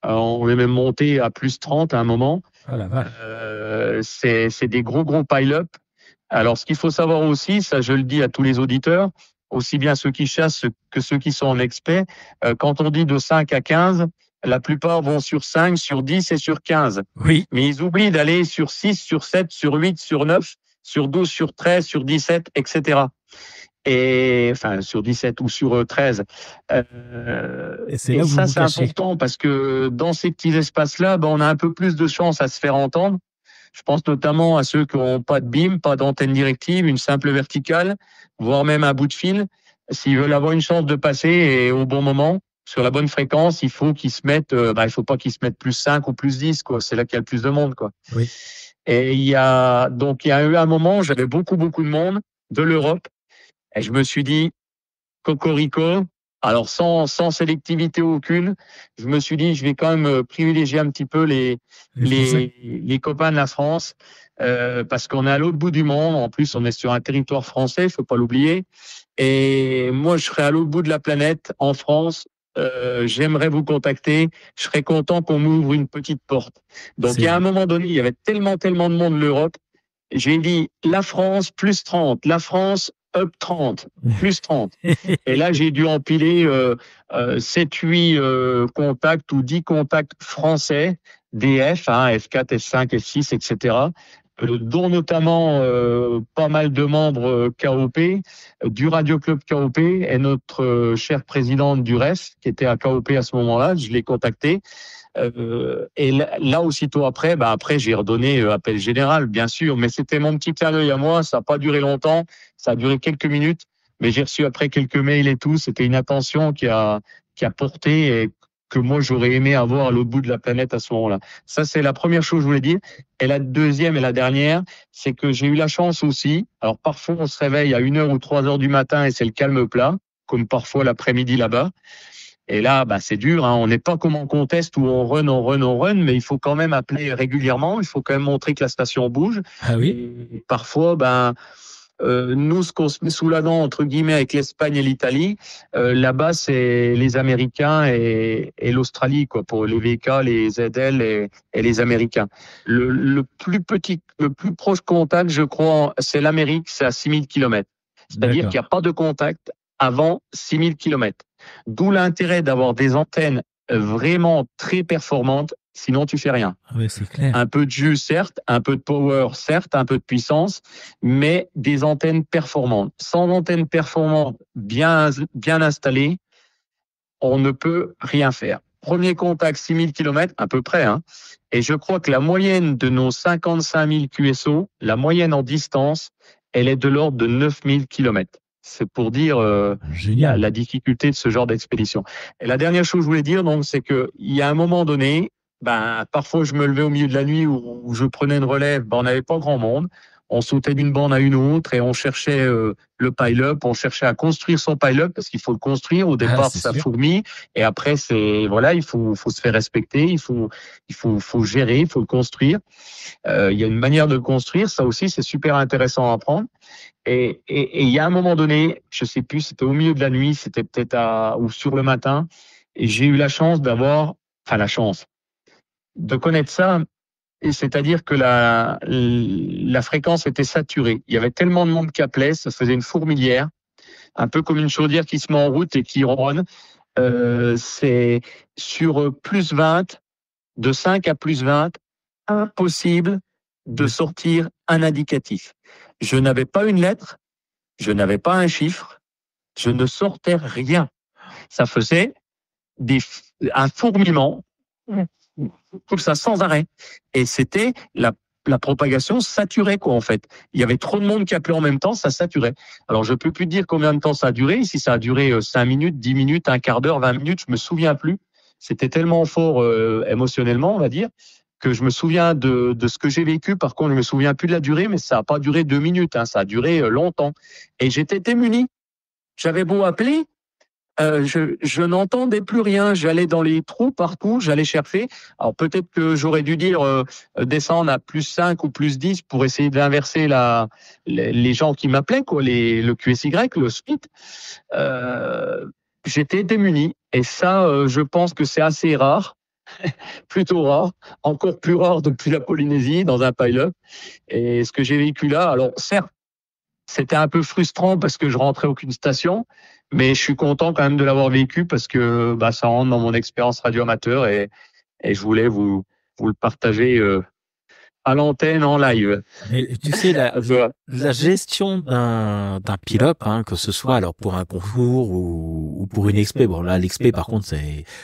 On est même monté à plus 30 à un moment.
Oh la vache.
C'est des gros pile-up. Alors, ce qu'il faut savoir aussi, ça je le dis à tous les auditeurs, aussi bien ceux qui chassent que ceux qui sont en expert, quand on dit de 5 à 15, la plupart vont sur 5, sur 10 et sur 15.
Oui.
Mais ils oublient d'aller sur 6, sur 7, sur 8, sur 9, sur 12, sur 13, sur 17, etc. Et enfin sur 17 ou sur 13.
Et c'est là où
ça,
vous
c'est
cachez.
important parce que dans ces petits espaces-là, on a un peu plus de chance à se faire entendre. Je pense notamment à ceux qui n'ont pas de BIM, pas d'antenne directive, une simple verticale, voire même un bout de fil. S'ils veulent avoir une chance de passer et au bon moment, sur la bonne fréquence, il faut qu'ils se mettent, il faut pas qu'ils se mettent plus 5 ou plus 10, quoi. C'est là qu'il y a le plus de monde, quoi.
Oui.
Et il y a eu un moment, j'avais beaucoup de monde de l'Europe. Et je me suis dit, cocorico, alors sans sélectivité aucune, je me suis dit, je vais quand même privilégier un petit peu les copains de la France, parce qu'on est à l'autre bout du monde. En plus, on est sur un territoire français, il faut pas l'oublier. Et moi, je serai à l'autre bout de la planète, en France. J'aimerais vous contacter. Je serais content qu'on m'ouvre une petite porte. Donc, il y a un moment donné, il y avait tellement de monde de l'Europe. J'ai dit, la France, plus 30. La France, up 30. Plus 30. Et là, j'ai dû empiler 7, 8 contacts ou 10 contacts français, DF, F4, F5, F6, etc., dont notamment pas mal de membres KOP, du Radio Club KOP, et notre chère présidente du REF, qui était à KOP à ce moment-là, je l'ai contacté. Et là, aussitôt après, j'ai redonné appel général, bien sûr, mais c'était mon petit clin d'œil à moi, ça n'a pas duré longtemps, ça a duré quelques minutes, mais j'ai reçu après quelques mails et tout, c'était une attention qui a porté et que moi j'aurais aimé avoir à l'autre bout de la planète à ce moment-là. Ça, c'est la première chose que je voulais dire. Et la deuxième et la dernière, c'est que j'ai eu la chance aussi, alors parfois on se réveille à 1h ou 3h du matin et c'est le calme plat, comme parfois l'après-midi là-bas. Et là, c'est dur, hein. On n'est pas comme en contest où on run, mais il faut quand même appeler régulièrement. Il faut quand même montrer que la station bouge.
Ah oui.
Et parfois, nous, ce qu'on se met sous la dent, entre guillemets, avec l'Espagne et l'Italie, là-bas, c'est les Américains et l'Australie, quoi, pour les VK, les ZL et les Américains. Le plus proche contact, je crois, c'est l'Amérique, c'est à 6000 km. C'est-à-dire qu'il n'y a pas de contact avant 6000 km. D'où l'intérêt d'avoir des antennes vraiment très performantes, sinon tu fais rien.
Oui, c'est clair.
Un peu de jus, certes, un peu de power, certes, un peu de puissance, mais des antennes performantes. Sans antennes performantes bien installées, on ne peut rien faire. Premier contact, 6000 km, à peu près, hein. Et je crois que la moyenne de nos 55 000 QSO, la moyenne en distance, elle est de l'ordre de 9000 km. C'est pour dire la difficulté de ce genre d'expédition. Et la dernière chose que je voulais dire, donc, c'est que il y a un moment donné, parfois je me levais au milieu de la nuit où je prenais une relève, on n'avait pas grand monde. On sautait d'une bande à une autre et on cherchait le pile-up, on cherchait à construire son pile-up parce qu'il faut le construire. Au départ, ça fourmille et après, il faut se faire respecter, il faut gérer, il faut le construire. Il y a une manière de le construire, ça aussi, c'est super intéressant à apprendre. Et il y a un moment donné, je sais plus, c'était au milieu de la nuit, c'était peut-être ou sur le matin, et j'ai eu la chance de connaître ça. Et c'est-à-dire que la fréquence était saturée. Il y avait tellement de monde qui appelait, ça faisait une fourmilière, un peu comme une chaudière qui se met en route et qui ronronne. C'est sur plus 20, de 5 à plus 20, impossible de sortir un indicatif. Je n'avais pas une lettre, je n'avais pas un chiffre, je ne sortais rien. Ça faisait un fourmillement, comme ça, sans arrêt. Et c'était la propagation saturée, quoi, en fait. Il y avait trop de monde qui appelait en même temps, ça saturait. Alors, je peux plus dire combien de temps ça a duré. Si ça a duré 5 minutes, 10 minutes, un quart d'heure, 20 minutes, je me souviens plus. C'était tellement fort émotionnellement, on va dire, que je me souviens de ce que j'ai vécu. Par contre, je me souviens plus de la durée, mais ça a pas duré 2 minutes, hein, ça a duré longtemps. Et j'étais démuni. J'avais beau appeler, Je n'entendais plus rien. J'allais dans les trous partout, j'allais chercher. Alors peut-être que j'aurais dû dire descendre à +5 ou +10 pour essayer d'inverser les gens qui m'appelaient, quoi, le QSY, le SPIT. J'étais démuni. Et ça, je pense que c'est assez rare, plutôt rare, encore plus rare depuis la Polynésie dans un pilot. Et ce que j'ai vécu là, alors certes, c'était un peu frustrant parce que je rentrais aucune station, mais je suis content quand même de l'avoir vécu parce que ça rentre dans mon expérience radio amateur et je voulais vous le partager à l'antenne en live.
Mais tu sais, la gestion d'un pilote, hein, que ce soit alors pour un concours ou pour une expé. Bon, là, l'expé, par contre,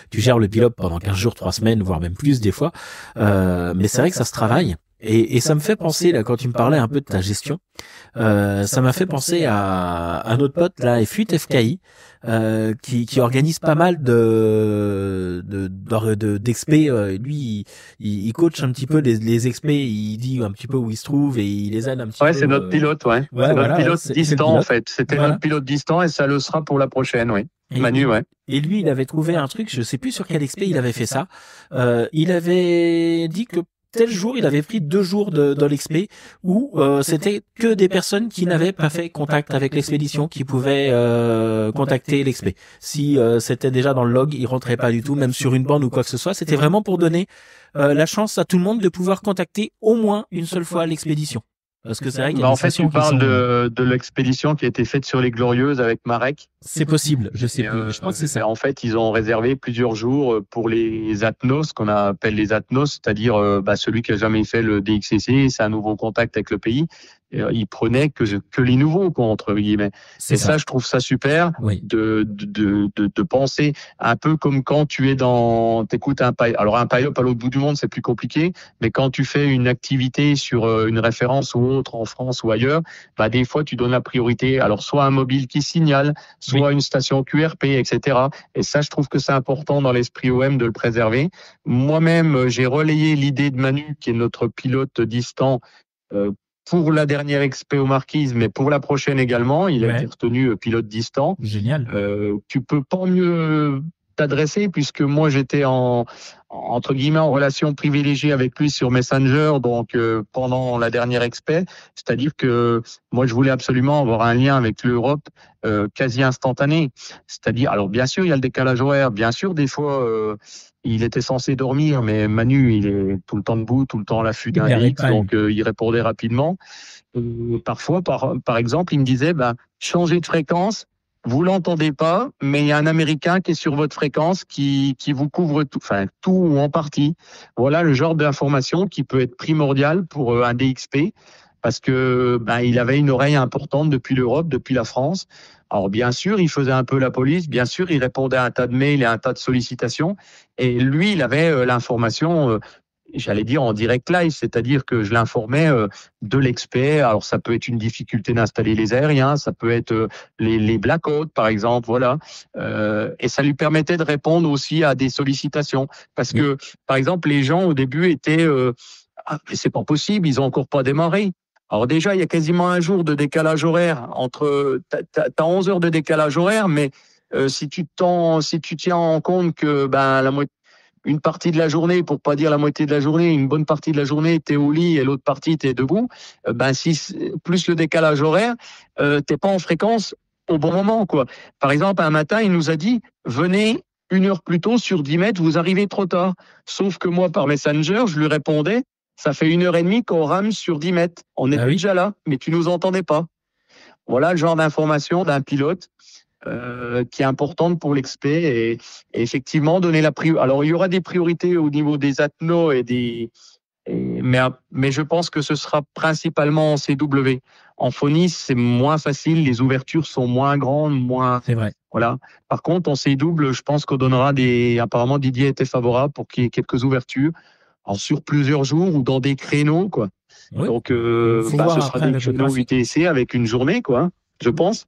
tu gères le pilote pendant 15 jours, 3 semaines, voire même plus des fois. Mais c'est vrai que ça se travaille. Et ça me fait penser, là, quand tu me parlais un peu de ta gestion, ça m'a fait penser à un autre pote, là, F8 FKI, qui organise pas mal d'expés. Lui, il coach un petit peu les experts, il dit un petit peu où il se trouve et il les aide un petit peu.
Ouais, c'est notre pilote, ouais. C'est notre pilote distant, en fait. C'était notre pilote distant et ça le sera pour la prochaine, oui. Manu, ouais.
Et lui, il avait trouvé un truc, je sais plus sur quel expé il avait fait ça. Il avait dit que tel jour, il avait pris 2 jours de l'expé où c'était que des personnes qui n'avaient pas fait contact avec l'expédition qui pouvaient contacter l'expé. Si c'était déjà dans le log, il rentrait pas du tout, même sur une bande ou quoi que ce soit. C'était vraiment pour donner la chance à tout le monde de pouvoir contacter au moins une seule fois l'expédition. Parce que c'est vrai qu'il y a
en fait, tu parles de l'expédition qui a été faite sur les Glorieuses avec Marek.
C'est possible, je sais plus. Je crois que c'est ça.
En fait, ils ont réservé plusieurs jours pour les Atnos, qu'on appelle les Atnos, c'est-à-dire celui qui a jamais fait le DXCC, c'est un nouveau contact avec le pays. Ils prenaient que les nouveaux, quoi, entre guillemets. Et ça, je trouve ça super,
oui,
de penser un peu comme quand tu es t'écoutes un pilot. Alors un pilot à l'autre bout du monde, c'est plus compliqué, mais quand tu fais une activité sur une référence ou autre en France ou ailleurs, des fois tu donnes la priorité. Alors soit un mobile qui signale, soit une station QRP, etc. Et ça, je trouve que c'est important dans l'esprit OM de le préserver. Moi-même, j'ai relayé l'idée de Manu, qui est notre pilote distant, pour la dernière expé aux Marquises, mais pour la prochaine également. Il a été retenu pilote distant.
Génial.
Tu peux pas mieux t'adresser puisque moi j'étais entre guillemets en relation privilégiée avec lui sur Messenger, donc pendant la dernière expé, c'est-à-dire que moi je voulais absolument avoir un lien avec l'Europe quasi instantané. C'est-à-dire, alors bien sûr il y a le décalage horaire, bien sûr des fois il était censé dormir, mais Manu, il est tout le temps debout, tout le temps à l'affût d'un X, donc il répondait rapidement. Parfois, par exemple, il me disait, changez de fréquence, vous l'entendez pas, mais il y a un Américain qui est sur votre fréquence qui vous couvre tout, enfin tout ou en partie. Voilà le genre d'information qui peut être primordial pour un DXP, parce que il avait une oreille importante depuis l'Europe, depuis la France. Alors bien sûr, il faisait un peu la police, bien sûr, il répondait à un tas de mails et à un tas de sollicitations, et lui, il avait l'information, j'allais dire en direct live, c'est-à-dire que je l'informais de l'expert. Alors ça peut être une difficulté d'installer les aériens, ça peut être les blackouts par exemple, voilà. Et ça lui permettait de répondre aussi à des sollicitations, parce que par exemple les gens au début étaient mais c'est pas possible, ils ont encore pas démarré. Alors déjà, il y a quasiment un jour de décalage horaire entre t'as 11 heures de décalage horaire, mais si tu tiens en compte que une partie de la journée, pour pas dire la moitié de la journée, une bonne partie de la journée, t'es au lit et l'autre partie, t'es debout, plus le décalage horaire, t'es pas en fréquence au bon moment, quoi. Par exemple, un matin, il nous a dit, venez 1 heure plus tôt sur 10 mètres, vous arrivez trop tard. Sauf que moi, par Messenger, je lui répondais, ça fait 1 heure et demie qu'on rame sur 10 mètres. On était déjà là, mais tu nous entendais pas. Voilà le genre d'information d'un pilote qui est importante pour l'expert et effectivement donner la priorité. Alors il y aura des priorités au niveau des atnos mais je pense que ce sera principalement en CW. En phonie, c'est moins facile, les ouvertures sont moins grandes, moins.
C'est vrai.
Voilà. Par contre, en CW, je pense qu'on donnera apparemment Didier était favorable pour qu'il y ait quelques ouvertures sur plusieurs jours ou dans des créneaux, quoi.
Oui.
Donc ce sera des créneaux UTC avec une journée, quoi, je pense.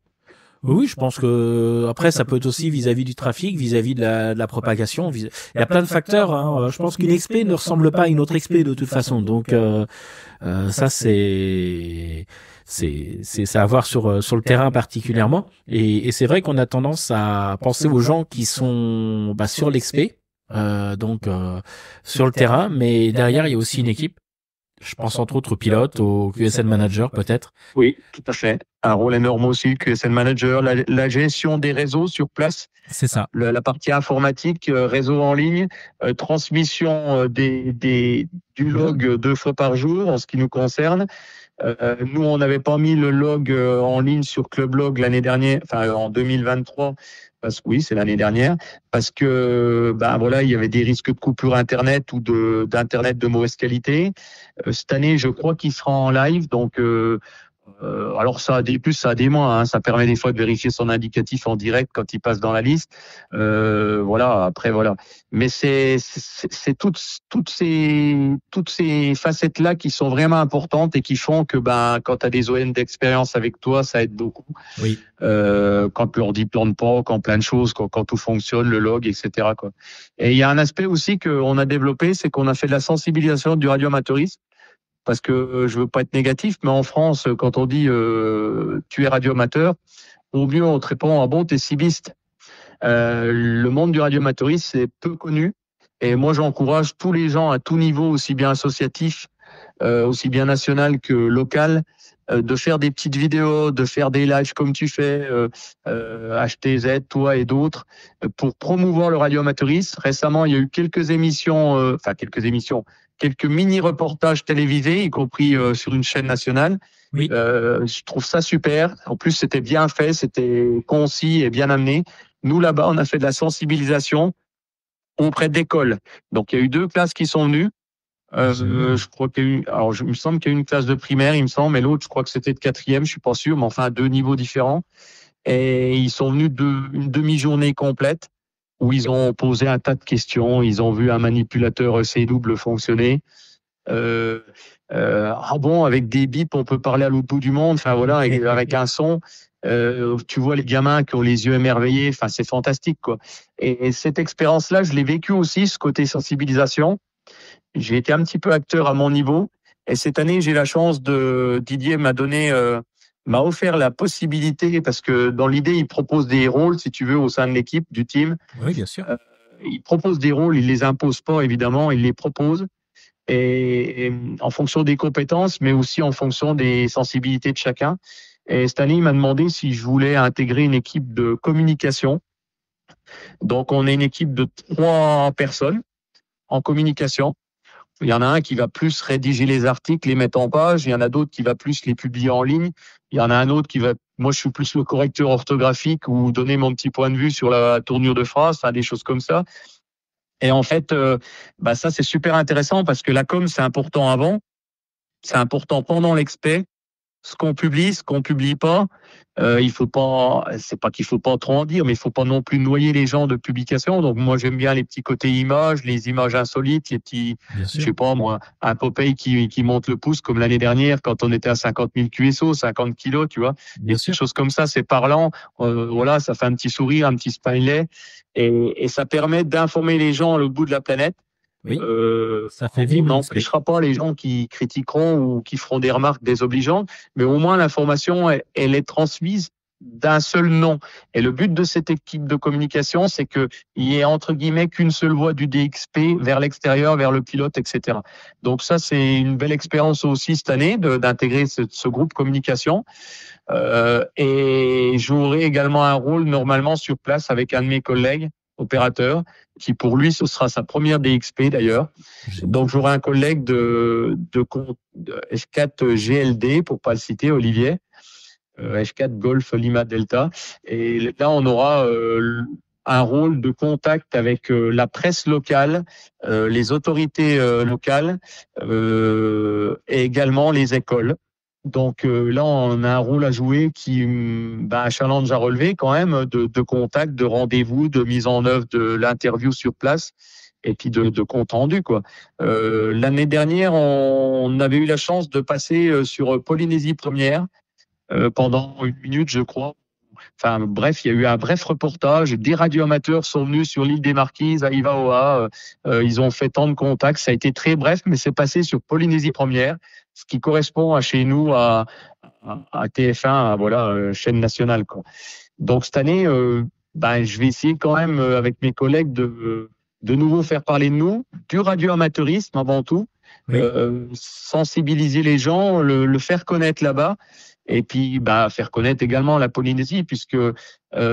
Oui, je pense que après ça peut être aussi vis-à-vis du trafic, vis-à-vis de la propagation. Il y a plein de facteurs. Hein. Je pense qu'une expé ne ressemble pas à une autre expé de toute façon. Donc ça c'est à voir sur le terrain particulièrement. Et c'est vrai qu'on a tendance à penser aux gens qui sont sur l'expé, sur le terrain, mais derrière il y a aussi une équipe. Je pense entre autres aux pilotes, aux QSL managers peut-être.
Oui, tout à fait. Un rôle énorme aussi, QSL manager, la gestion des réseaux sur place.
C'est ça.
La partie informatique, réseau en ligne, transmission du log 2 fois par jour en ce qui nous concerne. Nous, on n'avait pas mis le log en ligne sur Clublog l'année dernière, enfin en 2023, parce que oui, c'est l'année dernière, parce que il y avait des risques de coupure internet ou d'internet de mauvaise qualité. Cette année, je crois qu'il sera en live, donc alors ça a des plus, ça a des moins. Hein. Ça permet des fois de vérifier son indicatif en direct quand il passe dans la liste. Après voilà. Mais c'est toutes ces facettes là qui sont vraiment importantes et qui font que quand tu as des ON d'expérience avec toi, ça aide beaucoup.
Oui.
Quand l'ordi plante pas, quand plein de choses, quand tout fonctionne, le log, etc. Quoi. Et il y a un aspect aussi qu'on a développé, c'est qu'on a fait de la sensibilisation du radioamateurisme. Parce que je veux pas être négatif, mais en France, quand on dit tu es radioamateur, au mieux on te répond t'es cibiste. Le monde du radioamateurisme c'est peu connu, et moi j'encourage tous les gens à tout niveau, aussi bien associatif, aussi bien national que local, de faire des petites vidéos, de faire des lives comme tu fais, HTZ, toi et d'autres, pour promouvoir le radioamateurisme. Récemment, il y a eu quelques mini-reportages télévisés, y compris sur une chaîne nationale.
Oui.
Je trouve ça super. En plus, c'était bien fait, c'était concis et bien amené. Nous, là-bas, on a fait de la sensibilisation auprès d'écoles. Donc, il y a eu 2 classes qui sont venues. Je crois qu'il y a eu, alors il me semble qu'il y a eu une classe de primaire, il me semble, mais l'autre, je crois que c'était de 4e, je suis pas sûr, mais enfin, à 2 niveaux différents. Et ils sont venus une demi-journée complète où ils ont posé un tas de questions. Ils ont vu un manipulateur CW fonctionner. Avec des bips, on peut parler à l'autre bout du monde. Enfin voilà, avec un son. Tu vois les gamins qui ont les yeux émerveillés. Enfin, c'est fantastique, quoi. Et cette expérience-là, je l'ai vécue aussi, ce côté sensibilisation. J'ai été un petit peu acteur à mon niveau. Et cette année, j'ai la chance Didier m'a offert la possibilité, parce que dans l'idée, il propose des rôles, si tu veux, au sein de l'équipe, du team.
Oui, bien sûr.
Il propose des rôles, il les impose pas, évidemment, il les propose. Et en fonction des compétences, mais aussi en fonction des sensibilités de chacun. Et cette année, il m'a demandé si je voulais intégrer une équipe de communication. Donc, on est une équipe de 3 personnes en communication. Il y en a un qui va plus rédiger les articles, les mettre en page. Il y en a d'autres qui va plus les publier en ligne. Il y en a un autre qui va, moi, je suis plus le correcteur orthographique ou donner mon petit point de vue sur la tournure de phrase, enfin, des choses comme ça. Et en fait, ça, c'est super intéressant parce que la com, c'est important avant, c'est important pendant l'expé, ce qu'on publie pas. Il faut pas, c'est pas qu'il faut pas trop en dire, mais il faut pas non plus noyer les gens de publications. Donc moi j'aime bien les petits côtés images, les images insolites, les petits, je sais pas moi, un Popeye qui monte le pouce comme l'année dernière quand on était à 50 000 QSO, 50 kilos, tu vois. Des petites choses comme ça, c'est parlant. Voilà, ça fait un petit sourire, un petit smiley, et ça permet d'informer les gens à l'autre bout de la planète.
Oui, ça fait vivre.
On n'empêchera pas les gens qui critiqueront ou qui feront des remarques désobligeantes, mais au moins l'information, elle est transmise d'un seul nom. Et le but de cette équipe de communication, c'est qu'il y ait entre guillemets qu'une seule voie du DXP vers l'extérieur, vers le pilote, etc. Donc ça, c'est une belle expérience aussi cette année d'intégrer ce groupe communication. Et j'aurai également un rôle normalement sur place avec un de mes collègues opérateur, qui pour lui, ce sera sa première DXP d'ailleurs. Donc j'aurai un collègue de F4 GLD, pour pas le citer, Olivier, F4 Golf Lima Delta. Et là, on aura un rôle de contact avec la presse locale, les autorités locales et également les écoles. Donc là, on a un rôle à jouer un challenge à relever quand même, de contact, de rendez-vous, de mise en œuvre de l'interview sur place et puis de compte rendu, quoi. L'année dernière, on avait eu la chance de passer sur Polynésie première pendant 1 minute, je crois. Enfin bref, il y a eu un bref reportage. Des radioamateurs sont venus sur l'île des Marquises à Ivaoa. Ils ont fait tant de contacts. Ça a été très bref, mais c'est passé sur Polynésie Première, ce qui correspond à chez nous à TF1, voilà, chaîne nationale, quoi. Donc cette année, je vais essayer quand même avec mes collègues de nouveau faire parler de nous, du radioamateurisme avant tout,
Oui.
sensibiliser les gens, le faire connaître là-bas, et puis faire connaître également la Polynésie, puisque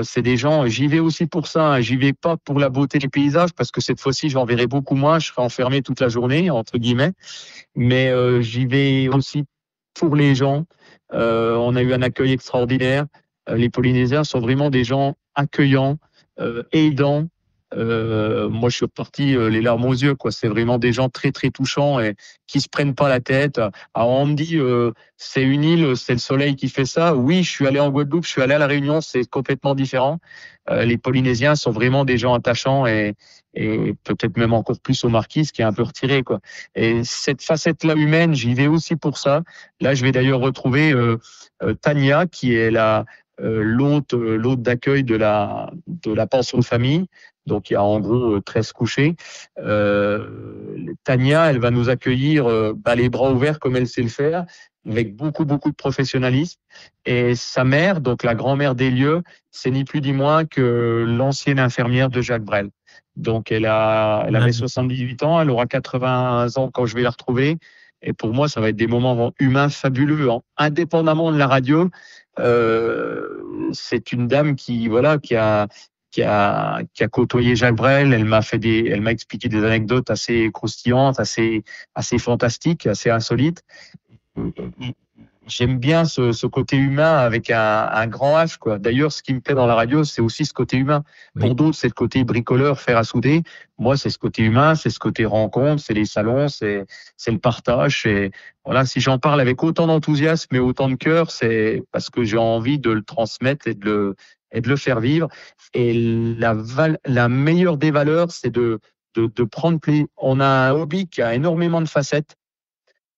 c'est des gens. J'y vais aussi pour ça. Hein, j'y vais pas pour la beauté des paysages, parce que cette fois-ci j'en verrai beaucoup moins. Je serai enfermé toute la journée entre guillemets, mais j'y vais aussi pour les gens. On a eu un accueil extraordinaire. Les Polynésiens sont vraiment des gens accueillants, aidants. Moi, je suis reparti les larmes aux yeux, quoi. C'est vraiment des gens très très touchants et qui se prennent pas la tête. Alors on me dit c'est une île, c'est le soleil qui fait ça. Oui, je suis allé en Guadeloupe, je suis allé à la Réunion, c'est complètement différent. Les Polynésiens sont vraiment des gens attachants et peut-être même encore plus aux Marquises qui est un peu retiré, quoi. Et cette facette-là humaine, j'y vais aussi pour ça. Là, je vais d'ailleurs retrouver Tania, qui est l'hôte d'accueil de la pension de famille. Donc il y a en gros 13 couchés. Tania, elle va nous accueillir les bras ouverts comme elle sait le faire, avec beaucoup beaucoup de professionnalisme. Et sa mère, donc la grand-mère des lieux, c'est ni plus ni moins que l'ancienne infirmière de Jacques Brel. Donc elle avait 78 ans, elle aura 80 ans quand je vais la retrouver. Et pour moi, ça va être des moments humains fabuleux, hein. Indépendamment de la radio, c'est une dame qui a côtoyé Jacques Brel. Elle m'a expliqué des anecdotes assez croustillantes, assez fantastiques, assez insolites. J'aime bien ce côté humain avec un grand H, quoi. D'ailleurs, ce qui me plaît dans la radio, c'est aussi ce côté humain.
Oui.
Pour d'autres, c'est le côté bricoleur, fer à souder. Moi, c'est ce côté humain, c'est ce côté rencontre, c'est les salons, c'est le partage. Et voilà, si j'en parle avec autant d'enthousiasme et autant de cœur, c'est parce que j'ai envie de le transmettre et de le faire vivre. Et la meilleure des valeurs, c'est de prendre plaisir. On a un hobby qui a énormément de facettes.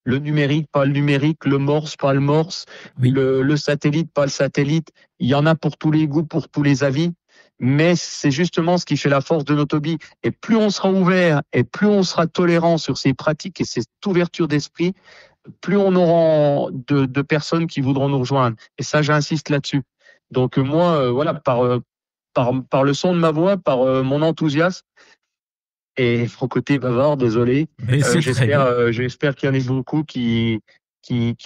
Le numérique, pas le numérique, le morse, pas le morse,
Oui.
le satellite, pas le satellite. Il y en a pour tous les goûts, pour tous les avis. Mais c'est justement ce qui fait la force de notre hobby. Et plus on sera ouvert et plus on sera tolérant sur ces pratiques et cette ouverture d'esprit, plus on aura de personnes qui voudront nous rejoindre. Et ça, j'insiste là-dessus. Donc moi, voilà, par le son de ma voix, par mon enthousiasme, et mon côté bavard, désolé.
Mais c'est très bien.
J'espère qu'il y en a beaucoup qui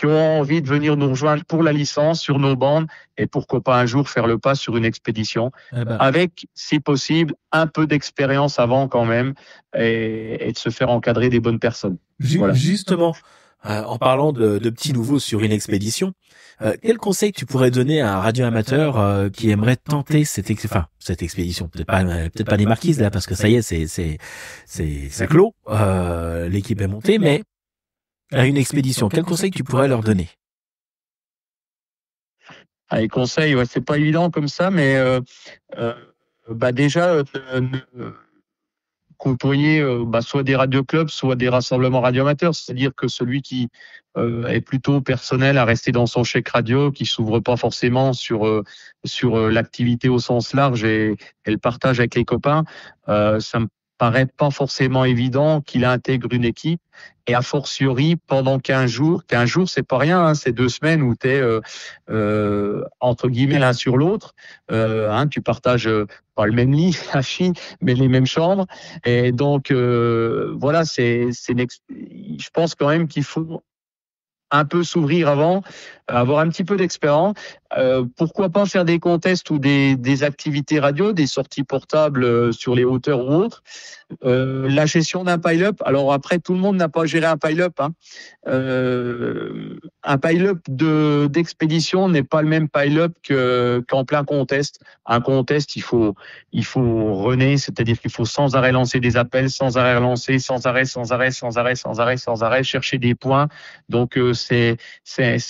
ont envie de venir nous rejoindre pour la licence sur nos bandes et pourquoi pas un jour faire le pas sur une expédition avec, si possible, un peu d'expérience avant quand même et de se faire encadrer des bonnes personnes. Voilà.
Justement, en parlant de petits nouveaux sur une expédition, quel conseil tu pourrais donner à un radio-amateur qui aimerait tenter cette expédition? Peut-être pas les Marquises là, parce que ça y est, c'est clos, l'équipe est montée, mais à une expédition, quel conseil tu pourrais leur donner?
Les conseils, ouais, c'est pas évident comme ça, mais déjà côtoyer soit des radioclubs, soit des rassemblements radioamateurs, c'est-à-dire que celui qui est plutôt personnel à rester dans son chèque radio, qui s'ouvre pas forcément sur l'activité au sens large et le partage avec les copains, ça me paraît pas forcément évident qu'il intègre une équipe, et a fortiori pendant 15 jours. 15 jours, c'est pas rien, hein, c'est 2 semaines où tu es entre guillemets l'un sur l'autre, tu partages pas le même lit, mais les mêmes chambres, et donc voilà, je pense quand même qu'il faut un peu s'ouvrir avant, avoir un petit peu d'expérience. Pourquoi pas faire des contests ou des activités radio, des sorties portables sur les hauteurs ou autres. La gestion d'un pile-up. Alors après, tout le monde n'a pas géré un pile-up, hein. Un pile-up d'expédition n'est pas le même pile-up qu'en plein contest. Un contest, il faut runner, c'est-à-dire qu'il faut sans arrêt lancer des appels, sans arrêt relancer, sans arrêt, chercher des points. Donc c'est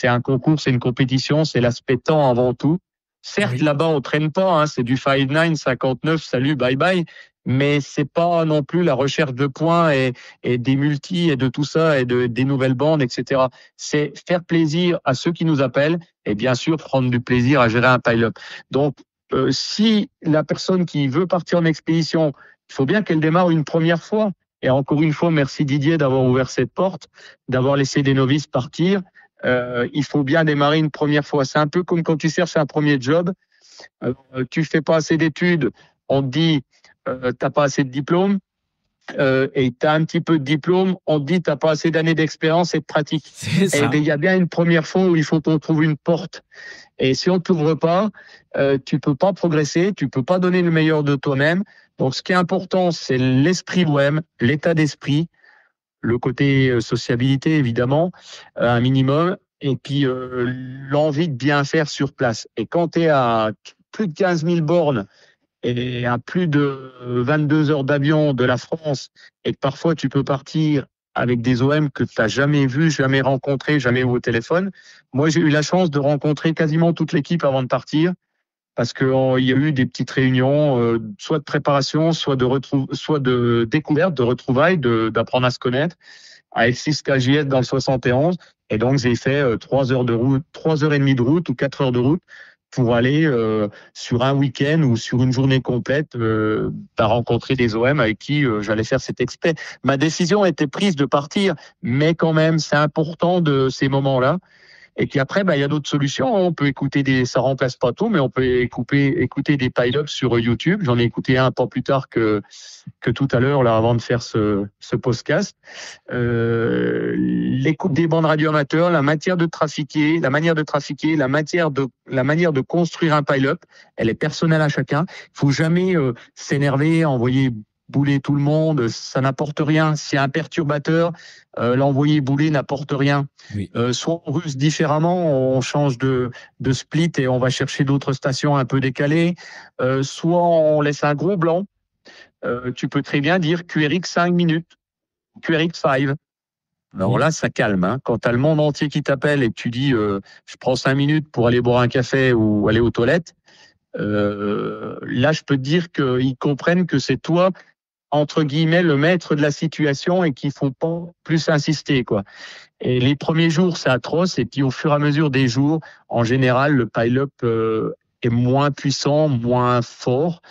un concours, c'est une compétition, c'est l'aspect temps avant tout. Certes, là-bas on traîne pas, hein, c'est du 5-9, 59, salut, bye bye. mais c'est pas non plus la recherche de points et des multis et de tout ça et des nouvelles bandes, etc. C'est faire plaisir à ceux qui nous appellent et bien sûr prendre du plaisir à gérer un pile-up. Donc, si la personne qui veut partir en expédition, il faut bien qu'elle démarre une première fois. Et encore une fois, merci Didier d'avoir ouvert cette porte, d'avoir laissé des novices partir. Il faut bien démarrer une première fois. C'est un peu comme quand tu cherches un premier job. Tu fais pas assez d'études, on te dit t'as pas assez de diplôme, et t'as un petit peu de diplôme, on te dit t'as pas assez d'années d'expérience et de pratique.
C'est
Et
ça.
il y a bien une première fois où il faut qu'on trouve une porte. Et si on t'ouvre pas, tu peux pas progresser, tu peux pas donner le meilleur de toi-même. Donc ce qui est important, c'est l'esprit bohème, l'état d'esprit, le côté sociabilité évidemment, un minimum, et puis l'envie de bien faire sur place. Et quand tu es à plus de 15 000 bornes et à plus de 22 heures d'avion de la France, et que parfois tu peux partir avec des OM que tu n'as jamais vu, jamais rencontré, jamais eu au téléphone. Moi, j'ai eu la chance de rencontrer quasiment toute l'équipe avant de partir, parce qu'il y a eu des petites réunions, soit de préparation, soit de découverte, de retrouvailles, d'apprendre à se connaître, à F6 KJS dans le 71. Et donc, j'ai fait 3 heures de route, 3 heures et demie de route ou 4 heures de route pour aller sur un week-end ou sur une journée complète rencontrer des OM avec qui j'allais faire cet expert. Ma décision était prise de partir, mais quand même, c'est important de ces moments-là. Et puis après, il y a d'autres solutions. On peut écouter ça remplace pas tout, mais on peut écouter des pile-ups sur YouTube. J'en ai écouté un pas plus tard que tout à l'heure, là, avant de faire ce podcast. L'écoute des bandes radio amateurs, la manière de trafiquer, la manière de construire un pile-up, elle est personnelle à chacun. Il faut jamais s'énerver, envoyer bouler tout le monde, ça n'apporte rien. S'il y a un perturbateur, l'envoyer bouler n'apporte rien.
Oui.
Soit on ruse différemment, on change de split et on va chercher d'autres stations un peu décalées, soit on laisse un gros blanc. Tu peux très bien dire QRX 5 minutes, QRX 5. Alors là, ça calme. Hein. Quand tu as le monde entier qui t'appelle et que tu dis je prends 5 minutes pour aller boire un café ou aller aux toilettes, là, je peux te dire qu'ils comprennent que c'est toi, entre guillemets, le maître de la situation et qu'il faut pas plus insister, quoi. Et les premiers jours, c'est atroce. Et puis, au fur et à mesure des jours, en général, le pile-up est moins puissant, moins fort.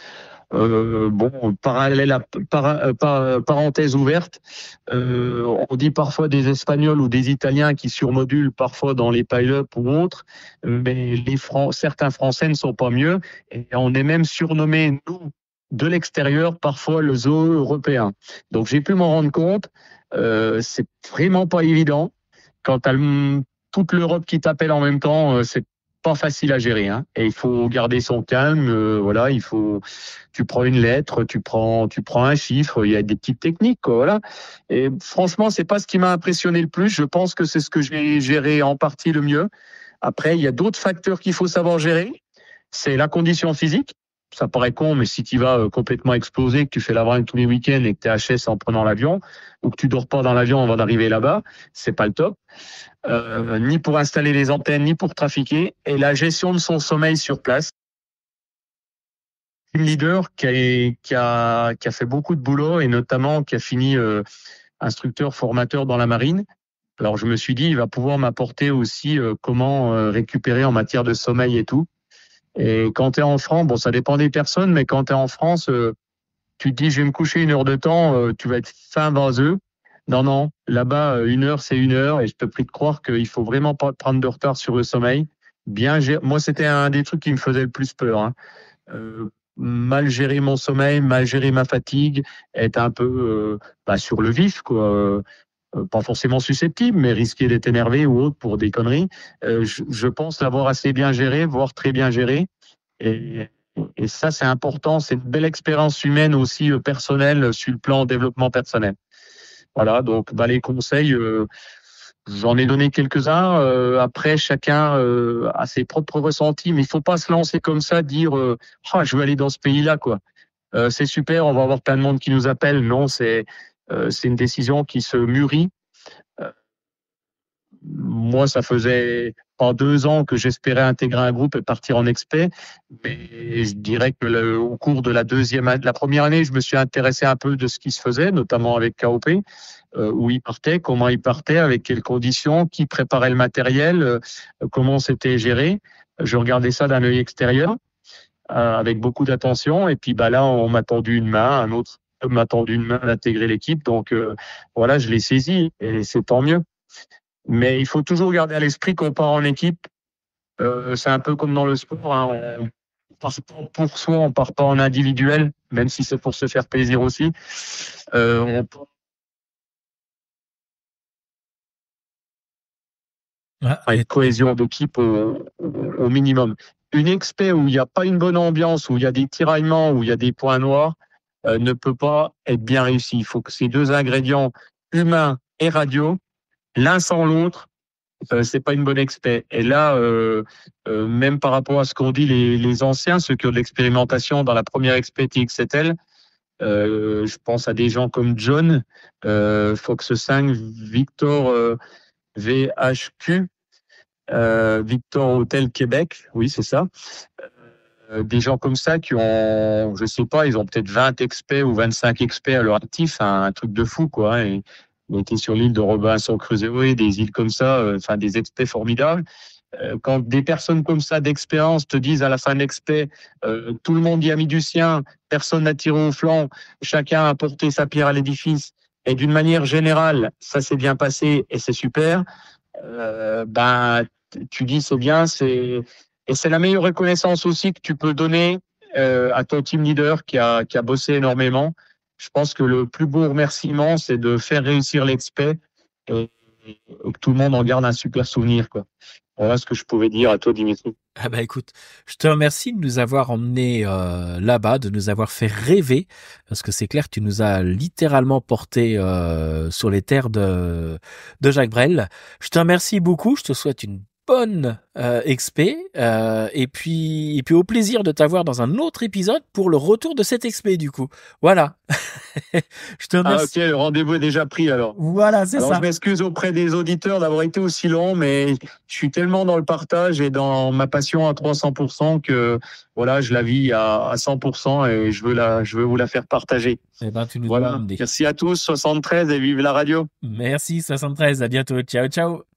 Parenthèse ouverte, on dit parfois des Espagnols ou des Italiens qui surmodulent parfois dans les pile-up ou autres, mais certains Français ne sont pas mieux. Et on est même surnommé, nous, de l'extérieur, parfois le zoo européen. Donc j'ai pu m'en rendre compte. C'est vraiment pas évident. Quand t'as toute l'Europe qui t'appelle en même temps, c'est pas facile à gérer. Hein. Et il faut garder son calme. Voilà, tu prends une lettre, tu prends un chiffre. Il y a des petites techniques, quoi. Voilà. Et franchement, c'est pas ce qui m'a impressionné le plus. Je pense que c'est ce que j'ai géré en partie le mieux. Après, il y a d'autres facteurs qu'il faut savoir gérer. C'est la condition physique. Ça paraît con, mais si tu vas complètement exploser, que tu fais la vraie tous les week-ends et que tu es HS en prenant l'avion, ou que tu dors pas dans l'avion avant d'arriver là-bas, c'est pas le top. Ni pour installer les antennes, ni pour trafiquer. Et la gestion de son sommeil sur place. Une leader qui a fait beaucoup de boulot et notamment qui a fini instructeur, formateur dans la marine. Alors je me suis dit, il va pouvoir m'apporter aussi comment récupérer en matière de sommeil et tout. Et quand tu es en France, bon, ça dépend des personnes, mais quand tu es en France, tu te dis, je vais me coucher 1 heure de temps, tu vas être fin vaseux. Non, là-bas, 1 heure, c'est 1 heure, et je te prie de croire qu'il faut vraiment pas prendre de retard sur le sommeil. Moi, c'était un des trucs qui me faisait le plus peur. Hein. Mal gérer mon sommeil, mal gérer ma fatigue, être un peu sur le vif, quoi. Pas forcément susceptible, mais risquer d'être énervé ou autre pour des conneries. Je pense l'avoir assez bien géré, voire très bien géré. Et ça, c'est important. C'est une belle expérience humaine aussi personnelle sur le plan développement personnel. Voilà, donc les conseils, j'en ai donné quelques-uns. Après, chacun a ses propres ressentis, mais il faut pas se lancer comme ça, dire je veux aller dans ce pays-là, quoi. C'est super, on va avoir plein de monde qui nous appelle. Non, c'est une décision qui se mûrit. moi, ça faisait pas 2 ans que j'espérais intégrer un groupe et partir en expé, mais je dirais que au cours de la première année, je me suis intéressé un peu de ce qui se faisait, notamment avec KOP, où ils partaient, comment ils partaient, avec quelles conditions, qui préparait le matériel, comment c'était géré. Je regardais ça d'un œil extérieur, avec beaucoup d'attention. Et puis, là, on m'a tendu une main, un autre m'a tendu une main d'intégrer l'équipe. Donc, voilà, je l'ai saisi et c'est tant mieux. Mais il faut toujours garder à l'esprit qu'on part en équipe. C'est un peu comme dans le sport. Hein. On part pas pour soi, on part pas en individuel, même si c'est pour se faire plaisir aussi. On part avec cohésion d'équipe au minimum. Une expé où il n'y a pas une bonne ambiance, où il y a des tiraillements, où il y a des points noirs, ne peut pas être bien réussi. Il faut que ces deux ingrédients, humain et radio, l'un sans l'autre, c'est pas une bonne expé. Et là, même par rapport à ce qu'ont dit les anciens, ceux qui ont de l'expérimentation dans la première expé TXTL, je pense à des gens comme John, Fox 5, Victor VHQ, Victor Hotel Québec, oui c'est ça. Des gens comme ça qui ont, je sais pas, ils ont peut-être 20 experts ou 25 experts à leur actif, un truc de fou quoi. Et ils étaient sur l'île de Robinson Crusoe, des îles comme ça, enfin des experts formidables. Quand des personnes comme ça d'expérience te disent à la fin de l'expert, tout le monde y a mis du sien, personne n'a tiré au flanc, chacun a apporté sa pierre à l'édifice, et d'une manière générale, ça s'est bien passé et c'est super. Tu dis c'est bien, et c'est la meilleure reconnaissance aussi que tu peux donner à ton team leader qui a bossé énormément. Je pense que le plus beau remerciement, c'est de faire réussir l'expert et que tout le monde en garde un super souvenir, quoi. Voilà ce que je pouvais dire à toi, Dimitri.
Ah bah écoute, je te remercie de nous avoir emmenés là-bas, de nous avoir fait rêver, parce que c'est clair, tu nous as littéralement portés sur les terres de Jacques Brel. Je te remercie beaucoup, je te souhaite une bonne expé, et puis au plaisir de t'avoir dans un autre épisode pour le retour de cette expé du coup. Voilà. Je te remercie.
Ah ok, le rendez-vous est déjà pris alors.
Voilà, c'est ça.
Alors je m'excuse auprès des auditeurs d'avoir été aussi long, mais je suis tellement dans le partage et dans ma passion à 300% que voilà, je la vis à 100% et je veux vous la faire partager.
Eh ben, tu nous
Voilà.
demandes.
Merci à tous, 73 et vive la radio.
Merci 73, à bientôt. Ciao, ciao.